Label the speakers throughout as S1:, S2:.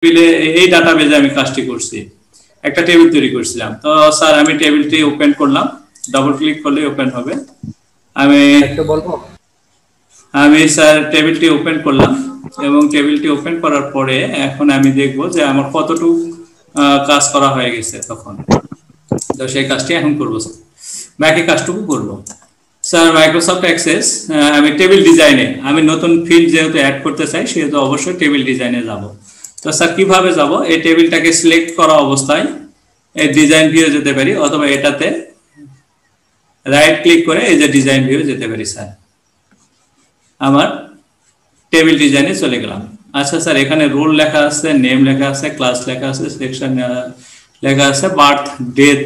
S1: টেবিলে এই ডাটাবেজে আমি কাজটি করছি, একটা টেবিল তৈরি করছিলাম। তো স্যার আমি টেবিলটি ওপেন করলাম, ডাবল ক্লিক করলে ওপেন হবে। আমি
S2: একটু বলবো,
S1: আমি স্যার টেবিলটি ওপেন করলাম এবং টেবিলটি ওপেন করার পরে এখন আমি দেখব যে আমার কতটুকু কাজ করা হয়ে গেছে তখন। তো সেই কাজটি এখন করবো স্যার, বাকি কাজটুকু করবো। স্যার মাইক্রোসফট অ্যাক্সেস, আমি টেবিল ডিজাইনে আমি নতুন ফিল্ড যেহেতু অ্যাড করতে চাই সেহেতু অবশ্যই টেবিল ডিজাইনে যাব। তো স্যার কিভাবে যাব? এই টেবিলটাকে সিলেক্ট করা অবস্থায় এই ডিজাইন ভিউ যেতে পারি, অথবা এটাতে রাইট ক্লিক করে এই যে ডিজাইন ভিউ যেতে পারি। স্যার আমার টেবিল ডিজাইনে চলে গেলাম। আচ্ছা স্যার, এখানে রোল লেখা আছে, নেম লেখা আছে, ক্লাস লেখা আছে, সেকশন লেখা আছে, বার্থ ডেট,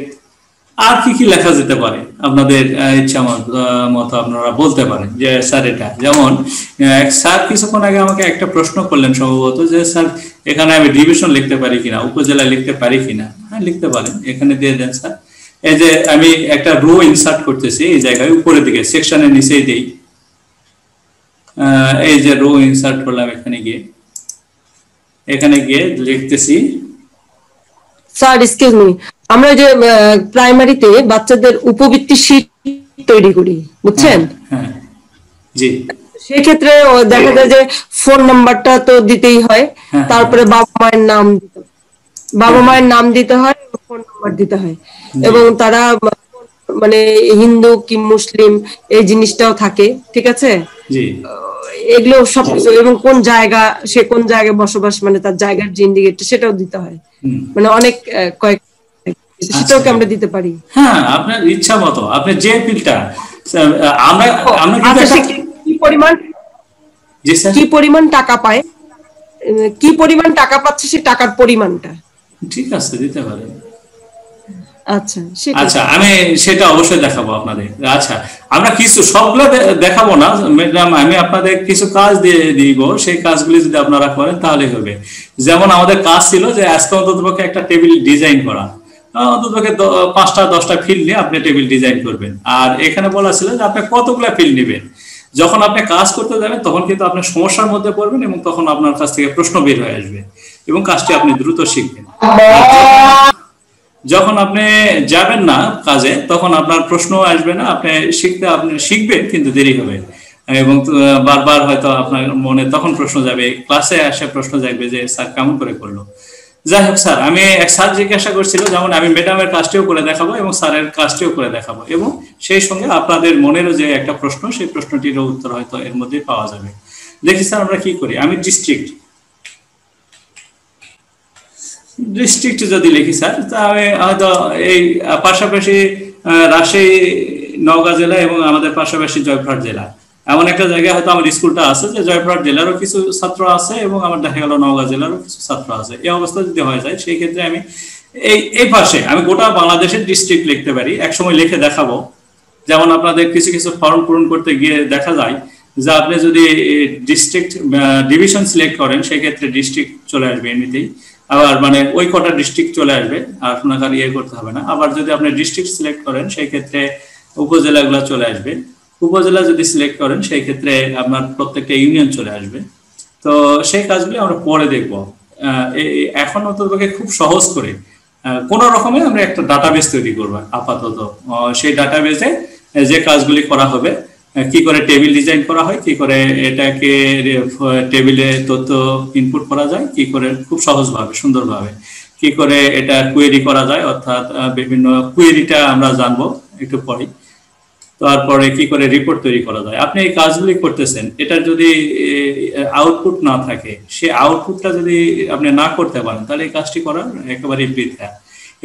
S1: আর কি কি লেখা যেতে পারে আপনাদের ইচ্ছা মতো আপনারা বলতে পারেন যে স্যার এটা। যেমন স্যার কিছুক্ষণ আগে আমাকে একটা প্রশ্ন করলেন সম্ভবত যে স্যার এখানে আমি ডিভিশন লিখতে পারি কিনা, উপজেলা লিখতে পারি কিনা। হ্যাঁ, লিখতে পারেন, এখানে দিয়ে দেন স্যার। এই যে আমি একটা রো ইনসার্ট করতেছি এই জায়গায় উপরের দিকে, সেকশনের নিচেই দেই। এই যে রো ইনসার্ট করলাম, এখানে গিয়ে লিখতেছি।
S3: স্যার এক্সকিউজ মি, আমরা যে প্রাইমারিতে বাচ্চাদের উপবৃত্তি শীট তৈরি করি, বুঝছেন?
S1: হ্যাঁ জি।
S3: সেই ক্ষেত্রে দেখা যায় যে ফোন নাম্বারটা তো দিতেই হয়, তারপরে বাবা মায়ের নাম দিতে হয়, ফোন নাম্বার দিতে হয়, এবং তারা মানে হিন্দু কি মুসলিম এই জিনিসটাও থাকে, ঠিক আছে?
S1: জি।
S3: এগুলো সব, এবং কোন জায়গা, সে কোন জায়গায় বসবাস, মানে তার জায়গার যে ইন্ডিকেটর সেটাও দিতে হয়, মানে অনেক কয়েক, সেটাও কি আমরা দিতে পারি?
S1: হ্যাঁ, আপনার ইচ্ছা মতো আপনি যে ফিল্ডটা আমরা
S3: কি পরিমাণ টাকা পায়, কি পরিমাণ টাকা পাচ্ছে, সে টাকার পরিমাণটা
S1: ঠিক আছে দিতে পারেন।
S3: আচ্ছা
S1: আচ্ছা, আমি সেটা অবশ্যই দেখাবো আপনাদের। আচ্ছা, আমরা কিছু সবগুলো দেখাবো না ম্যাডাম, আমি আপনাদের কিছু কাজ দিয়ে দিব, সেই কাজগুলি যদি আপনারা করেন তাহলে হবে। যেমন আমাদের কাজ ছিল যে আজকে অন্ততপক্ষে একটা টেবিল ডিজাইন করা, অন্ততপক্ষে 5টা 10টা ফিল্ড নিয়ে আপনি টেবিল ডিজাইন করবেন। আর এখানে বলা ছিল যে আপনি কতগুলো ফিল্ড নেবেন। যখন আপনি কাজ করতে যাবেন তখন কিন্তু আপনি সমস্যার মধ্যে পড়বেন এবং তখন আপনার কাছ থেকে প্রশ্ন বের হয়ে আসবে এবং কাজটি আপনি দ্রুত শিখবেন। যখন আপনি যাবেন না কাজে তখন আপনার প্রশ্ন আসবে না, আপনি শিখবেন কিন্তু দেরি হবে এবং বারবার হয়তো আপনার মনে তখন প্রশ্ন যাবে, ক্লাসে আসে প্রশ্ন যাবে যে স্যার কেমন করে করলো। যাই হোক স্যার, আমি এক স্যার জিজ্ঞাসা করছিল, যেমন আমি ম্যাডামের কাজটিও করে দেখাবো এবং স্যারের কাজটিও করে দেখাবো, এবং সেই সঙ্গে আপনাদের মনেরও যে একটা প্রশ্ন, সেই প্রশ্নটিরও উত্তর হয়তো এর মধ্যে পাওয়া যাবে। দেখি স্যার আমরা কি করি। আমি ডিস্ট্রিক্ট যদি লিখি স্যার, তাহলে হয়তো এই পাশাপাশি রাজশাহী, নওগাঁ জেলা এবং আমাদের পাশাপাশি জয়পুরহাট জেলা, এমন একটা জায়গায় হয়তো আমার স্কুলটা আছে যে জয়পুরহাট জেলারও কিছু ছাত্র আছে এবং আমার দেখা গেল নওগাঁ জেলারও কিছু ছাত্র আছে। এই অবস্থা যদি হয়ে যায় সেই ক্ষেত্রে আমি এই পাশে আমি গোটা বাংলাদেশের ডিস্ট্রিক্ট লিখতে পারি, একসময় লিখে দেখাবো। যেমন আপনাদের কিছু কিছু ফর্ম পূরণ করতে গিয়ে দেখা যায় যে আপনি যদি ডিস্ট্রিক্ট ডিভিশন সিলেক্ট করেন সেই ক্ষেত্রে ডিস্ট্রিক্ট চলে আসবে এমনিতেই, আবার মানে ওই কটা ডিস্ট্রিক্ট চলে আসবে, আর আপনাকে ইয়ে করতে হবে না। আবার যদি আপনি ডিস্ট্রিক্ট সিলেক্ট করেন সেই ক্ষেত্রে উপজেলাগুলো চলে আসবে, উপজেলা যদি সিলেক্ট করেন সেই ক্ষেত্রে আপনার প্রত্যেকটা ইউনিয়ন চলে আসবে। তো সেই কাজগুলি আমরা পরে দেখব। এখন অন্ততপক্ষে খুব সহজ করে কোন রকমে আমরা একটা ডাটাবেস তৈরি করবো আপাতত। সেই ডাটাবেসে যে কাজগুলি করা হবে, কি করে টেবিল ডিজাইন করা হয়, কি করে এটাকে টেবিলে তথ্য ইনপুট করা যায়, কি করে খুব সহজভাবে সুন্দরভাবে কি করে এটা কোয়েরি করা যায়, অর্থাৎ বিভিন্ন কোয়েরিটা আমরা জানবো একটু পরে। তারপরে কি করে রিপোর্ট তৈরি করা যায়। আপনি এই কাজগুলি করতেছেন, এটার যদি আউটপুট না থাকে, সে আউটপুটটা যদি আপনি না করতে পারেন তাহলে এই কাজটি করার একেবারেই বৃথা।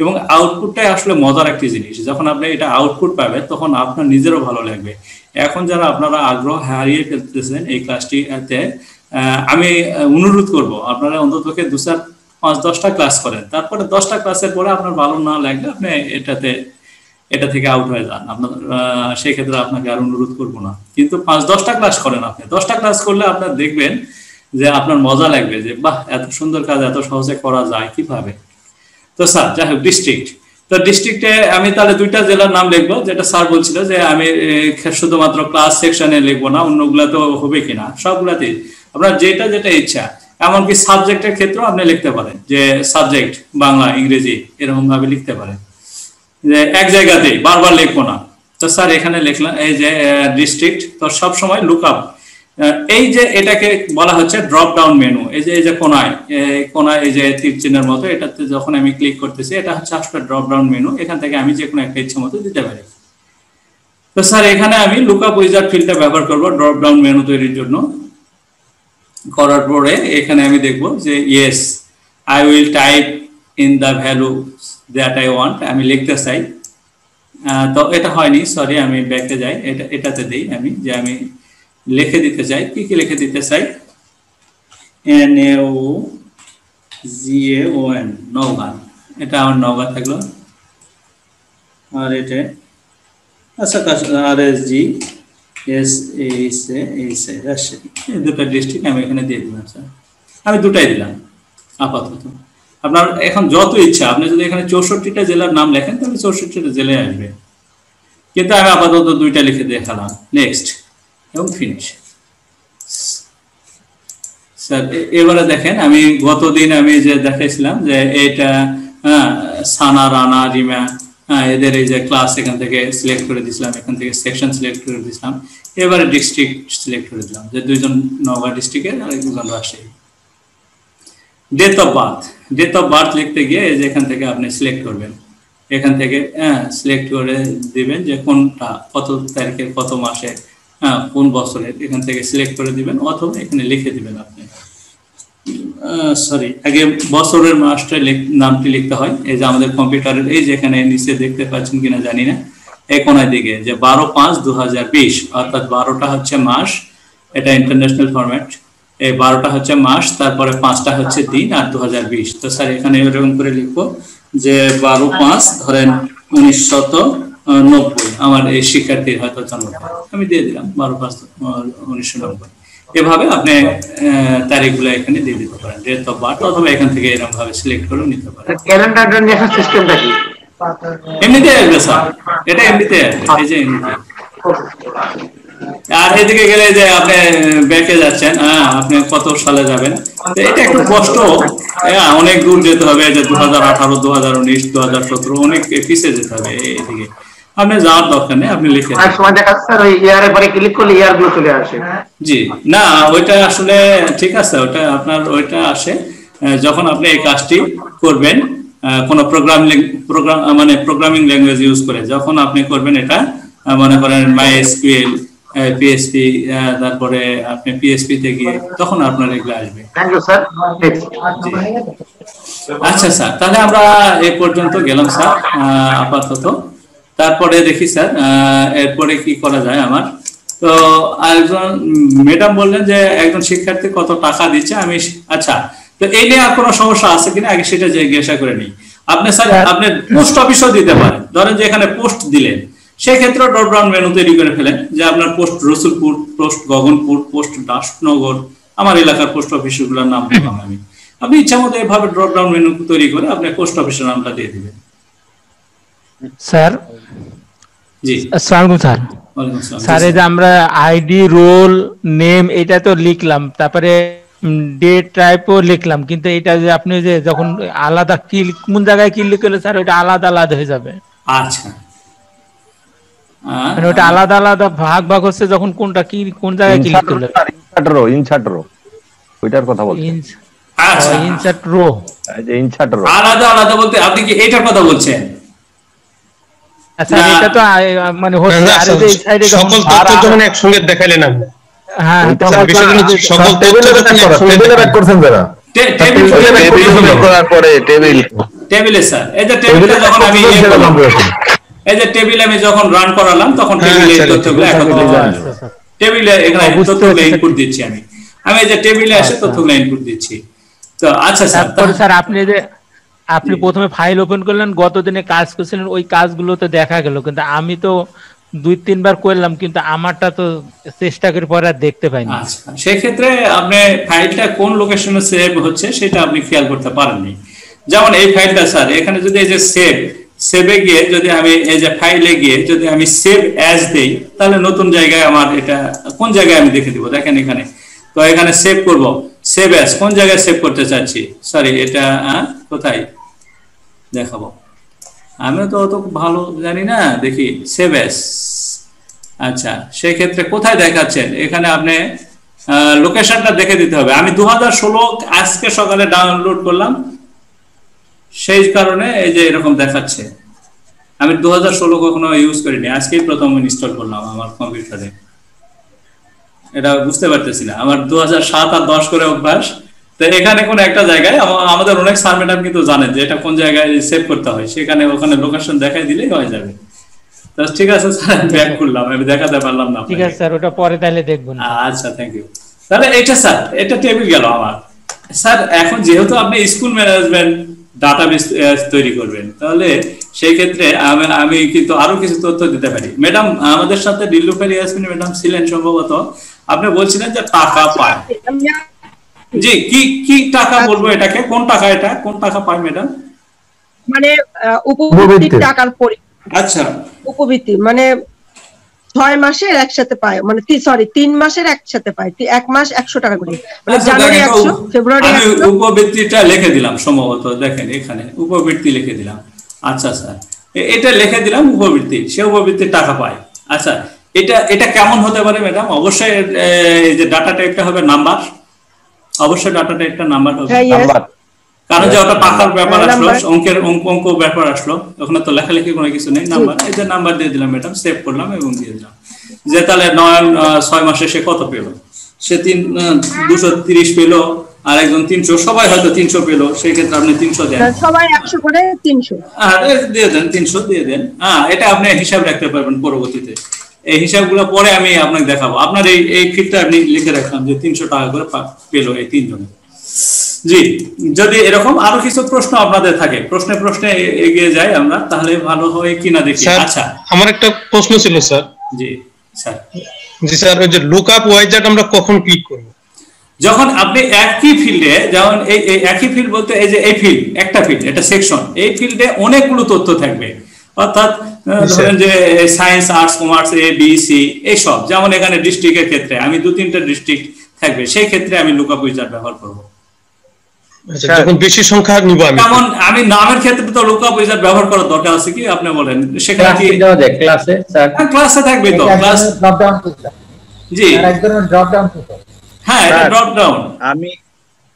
S1: এবং আউটপুটটাই আসলে মজার একটি জিনিস, যখন আপনি এটা আউটপুট পাবেন তখন আপনার নিজেরও ভালো লাগবে। এখন যারা আপনারা আগ্রহ হারিয়ে ফেলতেছেন এই ক্লাসটিতে, আমি অনুরোধ করব আপনারা অন্ততপক্ষে 2-4-5-10টা ক্লাস করেন, তারপরে 10টা ক্লাসের পরে আপনার ভালো না লাগলে আপনি এটা থেকে আউট হয়ে যান। আপনার সেই ক্ষেত্রে আপনাকে আর অনুরোধ করবো না, কিন্তু 5-10টা ক্লাস করেন। আপনি 10টা ক্লাস করলে আপনার দেখবেন যে আপনার মজা লাগবে যে বাহ, এত সুন্দর কাজ এত সহজে করা যায় কিভাবে। তো স্যার যাই হোক, ডিস্ট্রিক্ট, তো ডিস্ট্রিক্টে আমি তাহলে 2টা জেলার নাম লিখবো, যেটা স্যার বলছিল যে আমি শুধুমাত্র ক্লাস সেকশনে লিখবো না, অন্যগুলা তো হবে কিনা, সবগুলাতেই আপনার যেটা ইচ্ছা। এমনকি সাবজেক্টের ক্ষেত্রেও আপনি লিখতে পারেন, যে সাবজেক্ট বাংলা ইংরেজি এরকম ভাবে লিখতে পারেন, যে এক জায়গাতেই বারবার লিখবো না। তো স্যার এখানে লিখলাম এই যে ডিস্ট্রিক্ট, তো সব সময় লুকআপ, এই যে এটাকে বলা হচ্ছে ড্রপ ডাউন মেনু। এই যে কোনায় এই যে তীর চিহ্নের মতো, এটাতে যখন আমি ক্লিক করতেছি এটা হচ্ছে আসলে ড্রপ ডাউন মেনু, এখান থেকে আমি যে কোনো একটা ইচ্ছা মতো দিতে পারি। তো স্যার এখানে আমি লুকআপ উইজার্ড ফিল্ডটা ব্যবহার করব ড্রপ ডাউন মেনু তৈরির জন্য। করার পরে এখানে আমি দেখব যে yes I will type in the value that I want, আমি লিখতে চাই। তো এটা হয়নি, সরি, আমি ব্যাকে যাই, এটাতে দিই আমি, যে আমি লিখে দিতে চাই। কি কি লিখে দিতে চাই? NAOGAON, নওগাঁ, এটা আমার নওগাঁ থাকলো। আর এটা আচ্ছা RSG রাজশাহী, এই দুটো ডিস্ট্রিক্ট আমি এখানে দিয়ে দিলাম। স্যার আমি দুটাই দিলাম আপাতত। আপনার এখন যত ইচ্ছা, আপনি যদি এখানে 64টা জেলার নাম লেখেন তাহলে 64টা জেলায় আসবে, কিন্তু আমি আপাতত দুইটা লিখে দেখালাম। নেক্সট এবং ফিনিশ। স্যার এবারে দেখেন, আমি গতদিন আমি যে দেখাইছিলাম যে এটা সানা, রানা, রিমা, এদের এই যে ক্লাস এখান থেকে সিলেক্ট করে দিয়েছিলাম, এখান থেকে সেকশন সিলেক্ট করে দিয়েছিলাম। এবারে ডিস্ট্রিক্ট সিলেক্ট করে দিলাম, যে দুইজন নওগাঁ ডিস্ট্রিক্টের আর একজন রাজশাহী। ডেট অফ বার্থ লিখতে গিয়ে এই যে এখান থেকে আপনি সিলেক্ট করবেন, এখান থেকে সিলেক্ট করে দিবেন যে কোনটা, কত তারিখের, কত মাসে, কোন বছরের, এখান থেকে সিলেক্ট করে দিবেন, অথবা এখানে লিখে দিবেন আপনি। সরি, আগে বছরের মাসটা নামটি লিখতে হয়। এই যে আমাদের কম্পিউটারের এই যে এখানে নিচে দেখতে পাচ্ছেন কিনা জানি না, এই কোনার দিকে যে 12/5/2020, অর্থাৎ 12টা হচ্ছে মাস, এটা ইন্টারন্যাশনাল ফরম্যাট। এই 12টা হচ্ছে মাস, তারপরে 5টা হচ্ছে দিন, আর 2020। তো স্যার এখানে এরকম করে লিখবো যে 12/5 ধরেন 1990, আমার এই শিক্ষার্থীর হয়তো জন্ম, আমি দিয়ে দিলাম 12/5/1990। এভাবে আপনি তারিখগুলো এখানে দিয়ে দিতে পারেন, ডেট অফ বার্থ, অথবা এখান থেকে এরকম ভাবে সিলেক্ট করে নিতে পারেন।
S2: ক্যালেন্ডার নেশন সিস্টেমটা কি?
S1: এমনিতে আসবে স্যার, এটা এমনিতে আসবে, এই যে এমনিতে। আর এদিকে গেলে যে আপনি ব্যাকে যাচ্ছেন, আপনি কত সালে যাবেন, এটা একটু কষ্ট, অনেক দূর যেতে হবে, যে 2018, 2019, 2017, অনেক পিছিয়ে যেতে হবে। এদিকে আপনি যাওয়ার দরকার নেই, আপনি লিখে
S2: এক সময় দেখা যাচ্ছে ওই ইয়ারের পরে ক্লিক করলে ইয়ার গুলো চলে আসে।
S1: জি না, ওইটা আসলে ঠিক আছে, ওটা আপনার ওইটা আসে যখন আপনি এই কাজটি করবেন কোনো প্রোগ্রামিং ল্যাঙ্গুয়েজ ইউজ করে, যখন আপনি করবেন এটা, মনে করেন MySQL, PHP, তারপরে আপনি PHP তে গিয়ে তখন আপনার এগুলো আসবে।
S2: Thank you sir.
S1: আচ্ছা স্যার, তাহলে আমরা এই পর্যন্ত গেলাম স্যার আপাতত। তারপরে দেখি স্যার এরপরে কি করা যায় আমার। তো একজন ম্যাডাম বললেন যে একজন শিক্ষার্থী কত টাকা দিচ্ছে, আমি আচ্ছা, তো এই নিয়ে আর কোনো সমস্যা আছে কিনা আগে সেটা জিজ্ঞাসা করে নিই। আপনি স্যার আপনি পোস্ট অফিসও দিতে পারেন, ধরেন যে এখানে পোস্ট দিলেন, সেক্ষেত্রে ড্রপ ডাউন মেনু তৈরি করে ফেলেন, যে আপনার post Rasulpur, post Gaganpur, post Dasnagar, আমার এলাকার পোস্ট অফিসগুলোর নাম দিলাম আমি। আপনি ইচ্ছা মতো এভাবে ড্রপ ডাউন মেনু তৈরি করে আপনি পোস্ট অফিসের নামটা দিয়ে দিবেন।
S4: স্যার
S1: জি,
S4: আসসালামু আলাইকুম স্যার। স্যার এই যে আমরা আইডি, রোল, নেম এটা তো লিখলাম, তারপরে ডেট টাইপও লিখলাম, কিন্তু এটা যে আপনি যে যখন আলাদা কি কোন জায়গায় কি লিখলে স্যার ওটা আলাদা আলাদা হয়ে যাবে।
S1: আচ্ছা,
S4: মানে ওটা আলাদা আলাদা ভাগ ভাগ হচ্ছে, যখন কোনটা কি কোন জায়গায় কি লিখলে।
S5: ইনসার্ট রো ওইটার কথা বলছেন?
S1: আচ্ছা,
S4: ইনসার্ট রো,
S5: এই যে ইনসার্ট রো
S1: আলাদা আলাদা বলতে আপনি কি এটার কথা বলছেন?
S4: আচ্ছা, এটা তো মানে হচ্ছে আর এই সাইডে
S6: সকল তথ্য যখন একসঙ্গে দেখাইলেন আপনি,
S4: হ্যাঁ
S6: সকল
S5: টেবিলে ব্যাক করছেন যারা
S1: টেবিলে স্যার, এই যে টেবিলে যখন আমি এই যে টেবিলে আমি যখন রান করালাম তখন টেবিলে তথ্যগুলো একত্রিত হয়ে যাবে। টেবিলে এখানে তথ্যগুলো ইনপুট দিচ্ছি আমি এই যে টেবিলে এসে তথ্যগুলো ইনপুট দিচ্ছি। তো আচ্ছা স্যার,
S4: তারপরে স্যার আপনি প্রথমে ফাইল ওপেন করলেন, গতদিনে কাজ করছিলেন, ওই কাজগুলো তো দেখা গেল, কিন্তু আমি তো 2-3 বার করলাম, কিন্তু আমারটা তো চেষ্টা করে পরে আর দেখতে পাইনি।
S1: আচ্ছা, সেক্ষেত্রে আপনি ফাইলটা কোন লোকেশনে সেভ হচ্ছে সেটা আপনি খেয়াল করতে পারেননি। যেমন এই ফাইলটা স্যার, এখানে যদি এই যে সেভে গিয়ে যদি আমি এই যে ফাইলে গিয়ে যদি আমি সেভ অ্যাজ দেই, তাহলে নতুন জায়গায় আমার এটা কোন জায়গায় আমি দেখে দিব। দেখেন এখানে, তো এখানে সেভ করব, সেভ অ্যাজ কোন জায়গায় সেভ করতে চাচ্ছি, সরি এটা কোথায় দেখাবো, আমি তো অত ভালো জানি না, দেখি সেভ অ্যাজ। আচ্ছা, সেই ক্ষেত্রে কোথায় দেখাচ্ছেন, এখানে আপনি লোকেশনটা দেখে দিতে হবে। আমি 2016 আজকে সকালে ডাউনলোড করলাম, সেই কারণে এই যে এরকম দেখাচ্ছে। আমি 2016 কখনো ইউজ করিনি, আজকেই প্রথম ইনস্টল করলাম আমার কম্পিউটারে। এটা বুঝতে পারতেছি না, আমার 2007 আর 10 করে অভ্যাস। তো এখানে কোন একটা জায়গায় আমাদের অনেক স্যার ম্যাডাম কিন্তু জানেন যে এটা কোন জায়গায় সেভ করতে হয়, সেখানে ওখানে লোকেশন দেখাই দিলেই হয়ে যাবে। তো ঠিক আছে স্যার, ব্যাক করলাম, আমি দেখাতে পারলাম না।
S4: ঠিক আছে স্যার, ওটা পরে তাহলে দেখবেন।
S1: আচ্ছা, থ্যাংক ইউ। তাহলে এটা স্যার, এটা টেবিল গেল আমার। স্যার এখন যেহেতু আপনি স্কুল ম্যানেজমেন্ট ডাটাবেস তৈরি করবেন, তাহলে সেই ক্ষেত্রে আমি কিন্তু আরো কিছু তথ্য দিতে পারি। ম্যাডাম আমাদের সাথে ডিলুফারি ইয়াসমিন ম্যাডাম ছিলেন সম্ভবত, আপনি বলছিলেন যে টাকা পায়। জি, কি কি টাকা বলবো এটাকে, কোন টাকা, এটা কোন টাকা পায় ম্যাডাম?
S3: মানে উপবৃত্তির টাকার পরিমাণ।
S1: আচ্ছা,
S3: উপবৃত্তি মানে 6 মাসের একসাথে পায়, মানে সরি 3 মাসের একসাথে পায়, 1 মাস 100 টাকা করে, মানে জানুয়ারি 100, ফেব্রুয়ারি 100।
S1: আমি উপবৃত্তিটা লিখে দিলাম সম্ভবত, দেখেন এখানে উপবৃত্তি লিখে দিলাম। আচ্ছা স্যার, এটা লিখে দিলাম উপবৃত্তি, সে উপবৃত্তির টাকা পায়। আচ্ছা, এটা কেমন হতে পারে ম্যাডাম? অবশ্যই এই যে ডাটা টাইপটা হবে নাম্বার, অবশ্যই ডাটা টাইপটা নাম্বার হবে, কারণ যে ওটা টাকার ব্যাপার আসলো, অঙ্ক ব্যাপার আসলো, ওখানে তো লেখালেখি কোনো কিছু নেই, নাম্বার। এই যে নাম্বার দিয়ে দিলাম ম্যাডাম, সেভ করলাম এবং দিয়ে দিলাম যে তাহলে 6 মাসে সে কত পেল, সে 230 পেল, আর একজন 300, সবাই হয়তো 300 পেল, সেই ক্ষেত্রে আপনি 300 দেন,
S3: সবাই 100 করে 300
S1: দিয়ে দেন, 300 দিয়ে দেন। এটা আপনি হিসাব রাখতে পারবেন পরবর্তীতে, এই হিসাবগুলো পরে আমি আপনাকে দেখাবো। আপনার এই ফিটটা আপনি লিখে রাখলাম যে 300 টাকা করে পেল এই 3 জনে। জি, যদি এরকম আরো কিছু প্রশ্ন আপনাদের থাকে, প্রশ্নে এগিয়ে যাই আমরা, তাহলে ভালো হয় কিনা দেখি। আচ্ছা,
S6: আমার একটা প্রশ্ন ছিল স্যার।
S1: জি স্যার।
S6: জি স্যার, ওই যে লুকআপ ওয়াইজার্ড আমরা কখন ক্লিক করব?
S1: যখন আপনি একই ফিল্ডে, যেমন এই একই ফিল্ড বলতে এই যে এই ফিল্ড, একটা ফিল্ড, এটা সেকশন, এই ফিল্ডে অনেকগুলো তথ্য থাকবে, অর্থাৎ ধরেন যে science, arts, commerce, A B C এইসব, যেমন এখানে ডিস্ট্রিক্টের ক্ষেত্রে আমি 2-3টা ডিস্ট্রিক্ট থাকবে, সেই ক্ষেত্রে আমি লুকআপ উইজার্ড ব্যবহার করব।
S6: যখন বেশি সংখ্যা নিব আমি, যেমন
S1: আমি নামের ক্ষেত্রে তো লুকআপ উইজার্ড ব্যবহার করার দরকার আছে কি, আপনি বলেন? সেখানে কি
S7: ক্লাসে স্যার,
S1: ক্লাসে থাকবে তো, ক্লাস
S7: ড্রপ ডাউন।
S1: জি,
S7: এক ধরনের ড্রপ ডাউন তো।
S1: হ্যাঁ, এটা ড্রপ ডাউন।
S8: আমি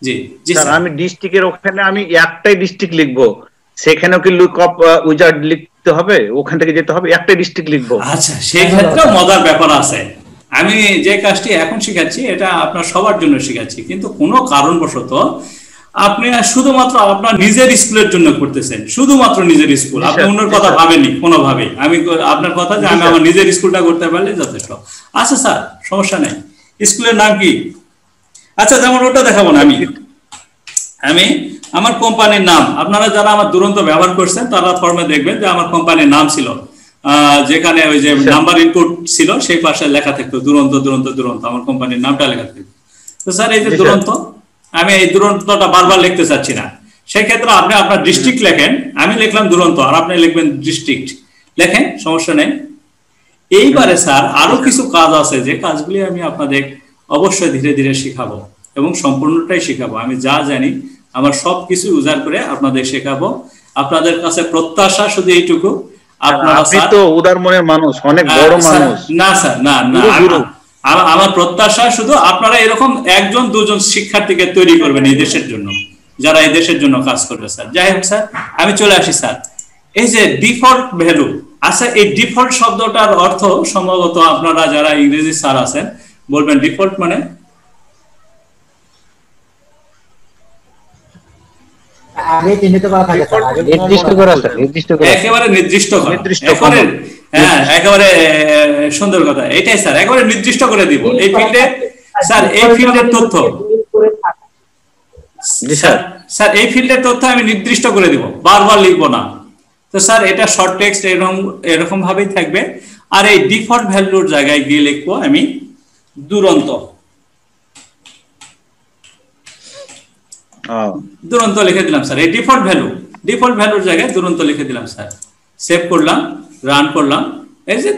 S1: জি জি
S8: স্যার, আমি ডিস্ট্রিক্টের ওখানে আমি একটাই ডিস্ট্রিক্ট লিখবো, সেখানেও কি লুকআপ উইজার্ড লিখতে হবে? ওখান থেকে যেতে হবে, একটাই ডিস্ট্রিক্ট লিখবো?
S1: আচ্ছা, সেই ক্ষেত্রে মজার ব্যাপার আছে। আমি যে কাজটি এখন শিখাচ্ছি এটা আপনার সবার জন্য শিখাচ্ছি, কিন্তু কোনো কারণবশত আপনি শুধুমাত্র আপনার নিজের স্কুলের জন্য করতেছেন, শুধুমাত্র নিজের স্কুল, আপনি অন্যের কথা ভাবেননি কোনোভাবে। আমি আপনার কথা যে আমি আমার নিজের স্কুলটা করতে পারলে যথেষ্ট। আচ্ছা স্যার, সমস্যা নেই। স্কুলের নাম কি? আচ্ছা, যেমন ওটা দেখাবো না, আমি আমার কোম্পানির নাম, আপনারা যারা আমার দুরন্ত ব্যবহার করছেন তারা ফর্মে দেখবেন যে আমার কোম্পানির নাম ছিল, যেখানে ওই যে নাম্বার ইনপুট ছিল সেই পাশে লেখা থাকতো দুরন্ত দুরন্ত দুরন্ত, আমার কোম্পানির নামটা লেখা থাকতো। তো স্যার, এই যে দুরন্ত, আমি এই দুরন্তটা বারবার লিখতে চাচ্ছি না, সেই ক্ষেত্রে আপনি আপনার ডিস্ট্রিক্ট লেখেন, আমি লিখলাম দুরন্ত, আর আপনি লিখবেন ডিস্ট্রিক্ট, লেখেন, সমস্যা নেই। এইবারে স্যার আরো কিছু কাজ আছে, যে কাজগুলি আমি আপনাদের অবশ্যই ধীরে ধীরে শিখাবো এবং সম্পূর্ণটাই শিখাবো। আমি যা জানি আমার সবকিছু উজাড় করে আপনাদের শেখাবো। আপনাদের কাছে প্রত্যাশা শুধু এইটুকু, আপনারা
S8: আপনি তো উদার মনের মানুষ, অনেক বড় মানুষ।
S1: না স্যার, না না, আমার প্রত্যাশা শুধু আপনারা এরকম 1-2জন শিক্ষার্থীকে তৈরি করবেন এই দেশের জন্য, যারা এই দেশের জন্য কাজ করবে। স্যার যাই হোক স্যার, আমি চলে আসি স্যার। এই যে ডিফল্ট ভ্যালু, আচ্ছা এই ডিফল্ট শব্দটার অর্থ সম্ভবত আপনারা যারা ইংরেজি স্যার আছেন বলবেন ডিফল্ট মানে
S7: আগে চিহ্নিত করা থাকে স্যার, আগে নির্দিষ্ট করা আছে, নির্দিষ্ট করা,
S1: একেবারে নির্দিষ্ট করা, হ্যাঁ একেবারে সুন্দর কথা, এটাই স্যার, একেবারে নির্দিষ্ট করে দিব এই ফিল্ডে। স্যার এই ফিল্ডের তথ্য, স্যার এই ফিল্ডের তথ্য আমি নির্দিষ্ট করে দিব, বারবার লিখবো না। তো স্যার এটা শর্ট টেক্সট এরকম ভাবেই থাকবে। আর এই ডিফল্ট ভ্যালুর জায়গায় গিয়ে লিখবো আমি দুরন্ত, দুরন্ত লিখে দিলাম স্যার। এই ডিফল্ট ভ্যালুর জায়গায় দুরন্ত লিখে দিলাম স্যার। সেভ করলাম, রান করলাম। এই যে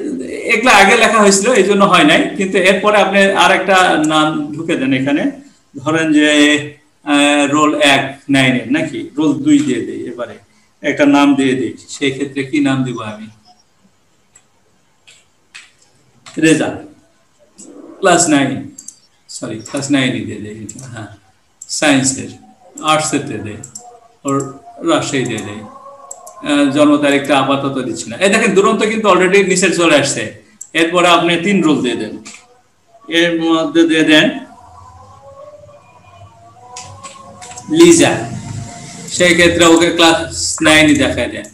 S1: এগুলা আগে লেখা হয়েছিল এই জন্য হয় নাই, কিন্তু এরপরে আপনি আর একটা নাম ঢুকে দেন এখানে, ধরেন যে রোল 1 9 এর নাকি রোল 2 দিয়ে দেই, এবারে একটা নাম দিয়ে দিই, সেই ক্ষেত্রে কি নাম দিব আমি? রেজা, ক্লাস 9, সরি ক্লাস 9 দিয়ে দেই, হ্যাঁ সায়েন্সের, আর্টসের দিয়ে দেই, ওর রাজশাহী দিয়ে দেই, জন্ম তারিখটা আপাতত দিচ্ছি না। এই দেখেন দুরন্ত কিন্তু অলরেডি নিচে চলে আসছে। এরপরে আপনি 3 রোল দিয়ে দেন, এর মধ্যে দিয়ে দেন লিজা, সেই ক্ষেত্রে ওকে ক্লাস 9 দেখায় দেন।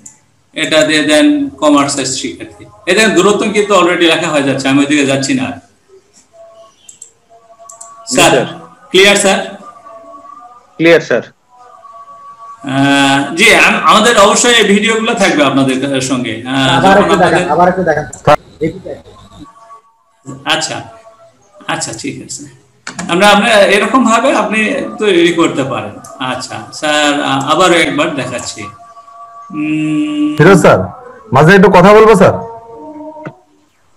S1: এটা দিয়ে দেন কমার্সের শিক্ষার্থী। এই দেখেন দূরত্ব কিন্তু অলরেডি লেখা হয়ে যাচ্ছে, আমি ওইদিকে যাচ্ছি না। Sir clear? Sir
S8: clear sir.
S1: জি, আমাদের অবশ্যই এই ভিডিওগুলো থাকবে আপনাদের সঙ্গে।
S7: আবার একটু দেখেন।
S1: আচ্ছা আচ্ছা ঠিক আছে, আমরা এরকম ভাবে আপনি তৈরি করতে পারেন। আচ্ছা স্যার আবারও একবার দেখাচ্ছি।
S5: ফিরোজ স্যার মাঝে একটু কথা বলবো স্যার?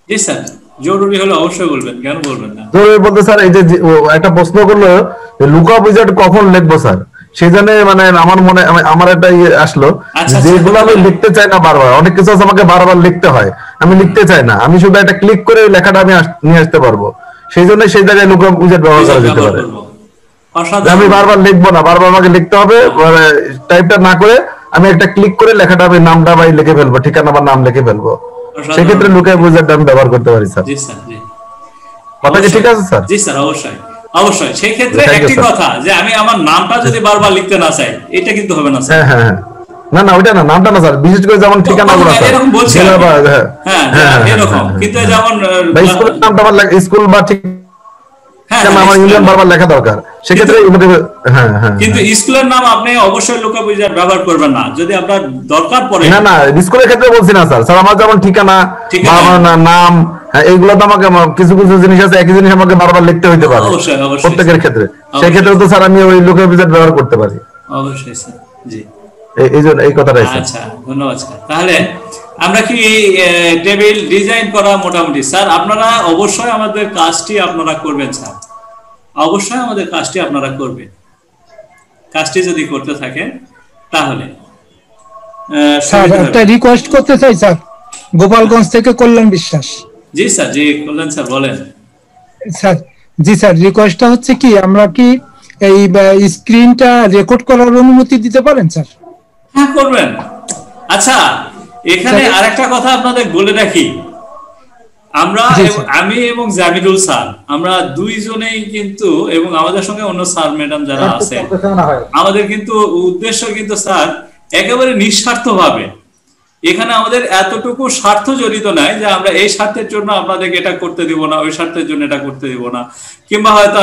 S1: জি স্যার, জরুরি হলে অবশ্যই বলবেন, কেন বলবেন না?
S5: জরুরি বলতে স্যার এই যে একটা প্রশ্ন করলো লুকআপ উইজার্ড কখন লিখবো স্যার, সেই জন্য মানে আমার মনে আমার একটা আসলো, যেগুলো আমি লিখতে চাই না বারবার, অনেক কিছু আছে আমাকে বারবার লিখতে হয়, আমি লিখতে চাই না, আমি শুধু একটা ক্লিক করে লেখাটা আমি নিয়ে আসতে পারবো, সেই জন্য সেই জায়গায় লুকআপ উইজার্ড ব্যবহার করা যেতে পারে। আমি বারবার লিখবো না, বারবার আমাকে লিখতে হবে, টাইপটা না করে আমি একটা ক্লিক করে লেখাটা আমি নামটা ভাই লিখে ফেলবো, ঠিকানা বা নাম লিখে ফেলবো, সেক্ষেত্রে লুকআপ উইজার্ড আমি ব্যবহার করতে পারি স্যার।
S1: জি স্যার, জি
S5: কথা কি ঠিক আছে স্যার?
S1: জি স্যার, অবশ্যই অবশ্যই। সেই ক্ষেত্রে একটি কথা, যে আমি আমার নামটা যদি বারবার লিখতে না চাই, এটা কিন্তু হবে না স্যার।
S5: হ্যাঁ হ্যাঁ, না না ওইটা না, নামটা না স্যার, বিশেষ করে যেমন ঠিকানাগুলো স্যার
S1: এরকম বলছি, হ্যাঁ এরকম, কিন্তু যেমন
S5: স্কুলের নামটা আমার স্কুল বা ঠিক আমার ইউনিয়ন বারবার লেখা দরকার, সেক্ষেত্রে হ্যাঁ হ্যাঁ, কিন্তু
S1: স্কুলের নাম আপনি অবশ্যই লুকআপ উইজার্ড ব্যবহার করবেন না, যদি আপনার দরকার পড়ে।
S5: না না স্কুলের ক্ষেত্রে বলছি না স্যার, স্যার আমার যেমন ঠিকানা বা আমার নাম, এইগুলো তো আমাকে কিছু কিছু জিনিস আছে, একই জিনিস আমাকে বারবার লিখতে হইতে পারে প্রত্যেকের ক্ষেত্রে, সেই ক্ষেত্রে তো স্যার আমি ওই লুকআপ উইজার্ড ব্যবহার করতে পারি।
S1: অবশ্যই স্যার, জি
S5: এই কথাটাই স্যার।
S1: আচ্ছা ধন্যবাদ স্যার। তাহলে আমরা কি টেবিল ডিজাইন করা মোটামুটি? স্যার আপনারা অবশ্যই আমাদের কাজটি আপনারা করবেন স্যার, অবশ্যই আমাদের কাজটি আপনারা করবেন। কাজটি যদি করতে থাকেন তাহলে
S9: স্যার একটা রিকোয়েস্ট করতে চাই স্যার, গোপালগঞ্জ থেকে কল্যাণ বিশ্বাস।
S1: জি স্যার, জি কল্যাণ স্যার বলেন।
S9: স্যার জি স্যার, রিকোয়েস্টটা হচ্ছে কি, আমরা কি এই স্ক্রিনটা রেকর্ড করার অনুমতি দিতে পারেন স্যার?
S1: হ্যাঁ করবেন। আচ্ছা এখানে আরেকটা কথা আপনাদের বলে রাখি, আমরা আমি এবং জামিলুল স্যার আমরা দুইজনেই কিন্তু, এবং আমাদের সঙ্গে অন্য স্যার ম্যাডাম যারা আছে, আমাদের কিন্তু উদ্দেশ্য কিন্তু স্যার একেবারে নিঃস্বার্থভাবে, এখানে আমাদের এতটুকু স্বার্থ জড়িত নাই যে আমরা এই স্বার্থের জন্য আপনাদেরকে এটা করতে দিব না, ওই স্বার্থের জন্য এটা করতে দিব না, কিংবা হয়তো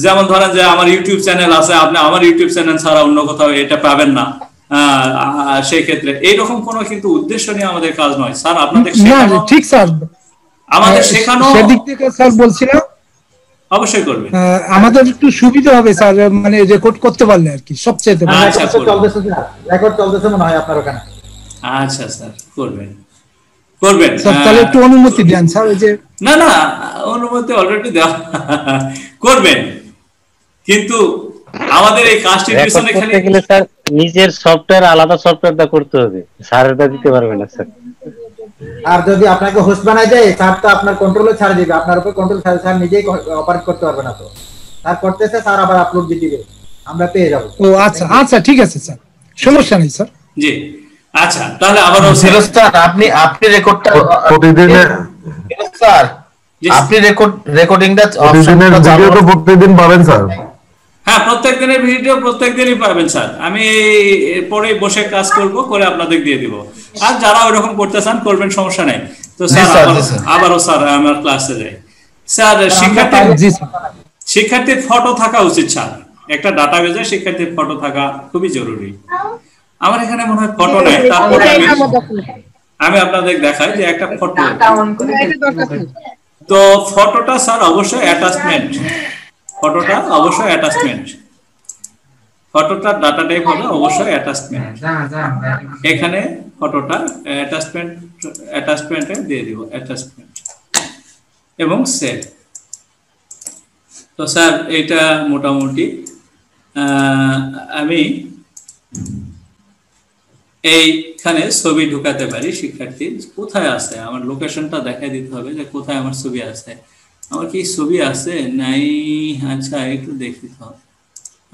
S1: যেমন ধরেন যে আমার ইউটিউব চ্যানেল আছে, আপনি আমার ইউটিউব চ্যানেল ছাড়া অন্য কোথাও এটা পাবেন না, সেই ক্ষেত্রে এইরকম কোনো কিন্তু উদ্দেশ্য নিয়ে আমাদের কাজ নয় স্যার। আপনাদের
S9: ঠিক স্যার,
S1: আমাদের শেখানো
S9: সেদিক থেকে স্যার বলছিলাম
S1: অবশ্যই করবে,
S9: আমাদের একটু সুবিধা হবে স্যার, মানে রেকর্ড করতে পারলে আর কি সবচেয়ে
S7: রেকর্ড চলতেছে মনে হয় আপনার ওখানে।
S1: আচ্ছা স্যার করবেন করবেন,
S9: তাহলে একটু অনুমতি দেন স্যার। ওই যে
S1: না না অনুমতি অলরেডি দেওয়া করবেন, কিন্তু আমাদের এই কাজটি পিছনে খালি
S10: গেলে স্যার নিজের সফটওয়্যার আলাদা সফটওয়্যারটা করতে হবে, স্যারটা দিতে পারবে না স্যার।
S7: আর যদি আপনাকে হোস্ট বানাই দেয় স্যার, তো আপনার কন্ট্রোলে ছাড় দিবে, আপনার উপর কন্ট্রোল ছাড়ে, স্যার নিজেই অপারেট করতে পারবে না, তো স্যার করতেছে, স্যার আবার আপলোড দিয়ে দিবে, আমরা পেয়ে যাব।
S9: ও আচ্ছা আচ্ছা ঠিক আছে স্যার, সমস্যা নেই স্যার।
S1: জি আচ্ছা, তাহলে আবারও
S11: স্যার আপনি রেকর্ডটা
S5: প্রতিদিন
S11: স্যার, আপনি রেকর্ডিংটা
S5: প্রতিদিনের ভিডিও তো প্রতিদিন পাবেন স্যার?
S1: হ্যাঁ প্রত্যেক দিনের ভিডিও প্রত্যেক দিনই পাবেন স্যার, আমি পরে বসে কাজ করব, করে আপনাদের দিয়ে দিব, আর যারা ওইরকম করতে চান করবেন, সমস্যা নাই। তো স্যার আবারও স্যার আমার ক্লাসে যাই স্যার, শিক্ষার্থীর ফটো থাকা উচিত স্যার, একটা ডাটাবেজে শিক্ষার্থীর ফটো থাকা খুবই জরুরি। আমার এখানে মনে হয় ফটো নাই, তারপরে আমি আপনাদের দেখাই যে একটা ফটো, তো ফটোটা স্যার অবশ্যই অ্যাটাচমেন্ট, ফটোটা অবশ্যই অ্যাটাচমেন্ট, ফটোটার ডাটা টাইপ হবে অবশ্যই অ্যাটাচমেন্ট, এখানে ফটোটা অ্যাটাচমেন্টে দিয়ে দিব, অ্যাটাচমেন্ট এবং সেভ। তো স্যার এটা মোটামুটি আমি এইখানে ছবি ঢুকাতে পারি। শিক্ষার্থী কোথায় আছে, আমার লোকেশনটা দেখাই দিতে হবে যে কোথায় আমার ছবি আছে। আমার কি ছবি আছে নাই? আচ্ছা একটু দেখি তো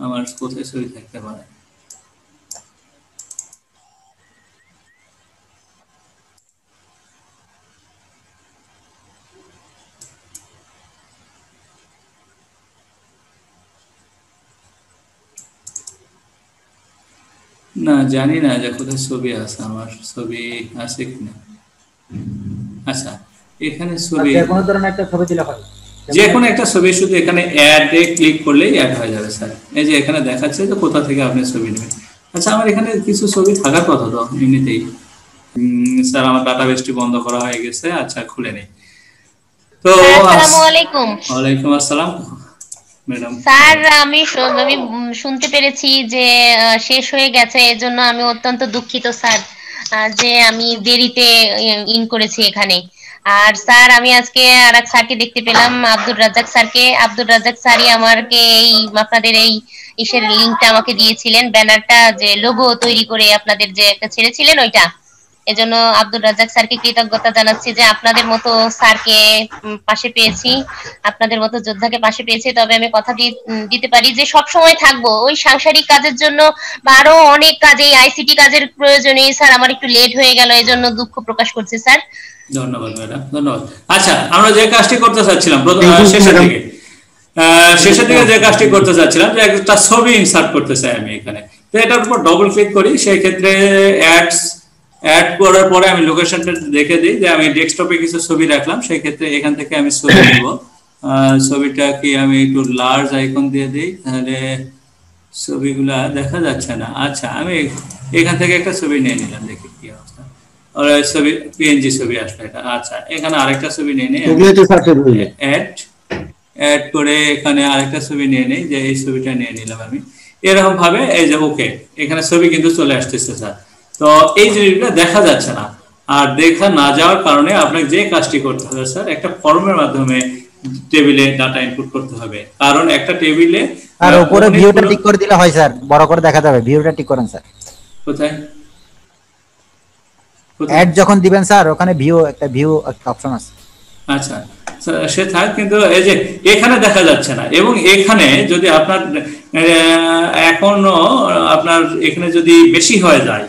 S1: আমার কোথায় ছবি থাকতে পারে। না জানি না যে কোথায় ছবি আছে, আমার ছবি আছে কিনা। আচ্ছা এখানে ছবি,
S7: যে কোনো ধরনের একটা ছবি দিলে হয়,
S1: যে কোনো একটা ছবি, শুধু এখানে অ্যাড এ ক্লিক করলেই অ্যাড হয়ে যাবে স্যার। এই যে এখানে দেখাচ্ছে যে কোথা থেকে আপনি ছবি নেবেন। আচ্ছা আমার এখানে কিছু ছবি থাকার কথা তো এমনিতেই। স্যার আমার ডাটাবেসটি বন্ধ করা হয়ে গেছে। আচ্ছা খুলে নেই তো।
S12: আসসালামু আলাইকুম।
S1: ওয়ালাইকুম আসসালাম ম্যাডাম।
S12: স্যার আমি শুনতে পেরেছি যে শেষ হয়ে গেছে, এজন্য আমি অত্যন্ত দুঃখিত স্যার যে আমি দেরিতে ইন করেছি এখানে। আর স্যার আমি আজকে আরেক স্যারকে দেখতে পেলাম, আব্দুর রাজ্জাক স্যারকে। আব্দুর রাজ্জাক স্যারই আমাকে এই আপনাদের এই ইসের লিংকটা আমাকে দিয়েছিলেন, ব্যানারটা যে লোগো তৈরি করে আপনাদের যে একটা ছেড়েছিলেন ওইটা। এজন্য আব্দুর রাজ্জাক স্যারকে কৃতজ্ঞতা জানাচ্ছি যে আপনাদের মতো স্যারকে পাশে পেয়েছি, আপনাদের মতো যোদ্ধাকে পাশে পেয়েছি। তবে আমি কথা দিতে পারি যে সব সময় থাকবো ওই সাংসারিক কাজের জন্য বা আরো অনেক কাজে, আইসিটি কাজের প্রয়োজনে স্যার আমার একটু লেট হয়ে গেল, এজন্য দুঃখ প্রকাশ করছি স্যার।
S1: ধন্যবাদ ম্যাডাম, ধন্যবাদ। আচ্ছা আমরা যে কাজটি করতে চাচ্ছিলাম শেষের দিকে যে কাজটি করতে চাচ্ছিলাম যে একটা ছবি ইনসার্ট করতে চাই আমি এখানে। তো এটার উপর ডবল ক্লিক করি, সেই ক্ষেত্রে অ্যাড করার পরে আমি লোকেশনটা দেখে দিই যে আমি ডেস্কটপে কিছু ছবি রাখলাম, সেই ক্ষেত্রে এখান থেকে আমি ছবি নেব। ছবিটা কি আমি একটু লার্জ আইকন দিয়ে দিই, তাহলে ছবিগুলা দেখা যাচ্ছে না। আচ্ছা আমি এখান থেকে একটা ছবি নিয়ে নিলাম, দেখি কি অবস্থা। আর ছবি পিএনজি ছবি আসলে এটা। আচ্ছা এখানে আরেকটা ছবি নিয়ে নিই, অ্যাড করে এখানে আরেকটা ছবি নিয়ে নিই, যে এই ছবিটা নিয়ে নিলাম আমি। এরকম ভাবে এই যে ওকে, এখানে ছবি কিন্তু চলে আসতেছে স্যার। তো এই জিনিসগুলো দেখা যাচ্ছে না, আর দেখা না যাওয়ার কারণে আপনাকে যে কাজটি করতে হবে স্যার, একটা ফর্মের মাধ্যমে টেবিলে ডাটা ইনপুট করতে হবে। কারণ একটা টেবিলে
S7: আর উপরে ভিউটা টিক করে দিলে হয় স্যার, বড় করে দেখা যাবে। ভিউটা টিক করেন স্যার।
S1: কোথায়
S7: অ্যাড যখন দিবেন স্যার, ওখানে ভিউ একটা অপশন আছে।
S1: আচ্ছা সে থাক, কিন্তু এই যে এখানে দেখা যাচ্ছে না। এবং এখানে যদি আপনার এখনো আপনার এখানে যদি বেশি হয়ে যায়,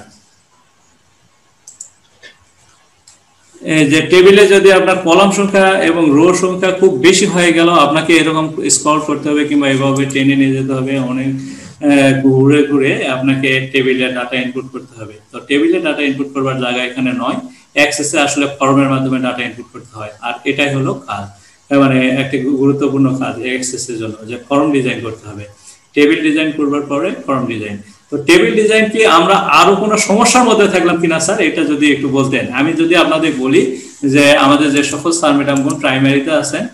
S1: যে টেবিলে যদি আপনার কলাম সংখ্যা এবং রো সংখ্যা খুব বেশি হয়ে গেল, আপনাকে এরকম স্ক্রল করতে হবে কিংবা এভাবে টেনে নিয়ে যেতে হবে, অনেক ঘুরে ঘুরে আপনাকে টেবিলে ডাটা ইনপুট করতে হবে। তো টেবিলে ডাটা ইনপুট করবার জায়গা এখানে নয়, অ্যাক্সেসে আসলে ফর্মের মাধ্যমে ডাটা ইনপুট করতে হয়। আর এটাই হলো কাজ, মানে একটা গুরুত্বপূর্ণ কাজ অ্যাক্সেসের জন্য, যে ফর্ম ডিজাইন করতে হবে। টেবিল ডিজাইন করবার পরে ফর্ম ডিজাইন। তো টেবিল ডিজাইন কি আমরা আরো কোনো সমস্যার মধ্যে থাকলাম কিনা স্যার, এটা যদি একটু বলতেন। আমি যদি আপনাদের বলি যে আমাদের যে সকল স্যার ম্যাডামগণ প্রাইমারিতে আছেন,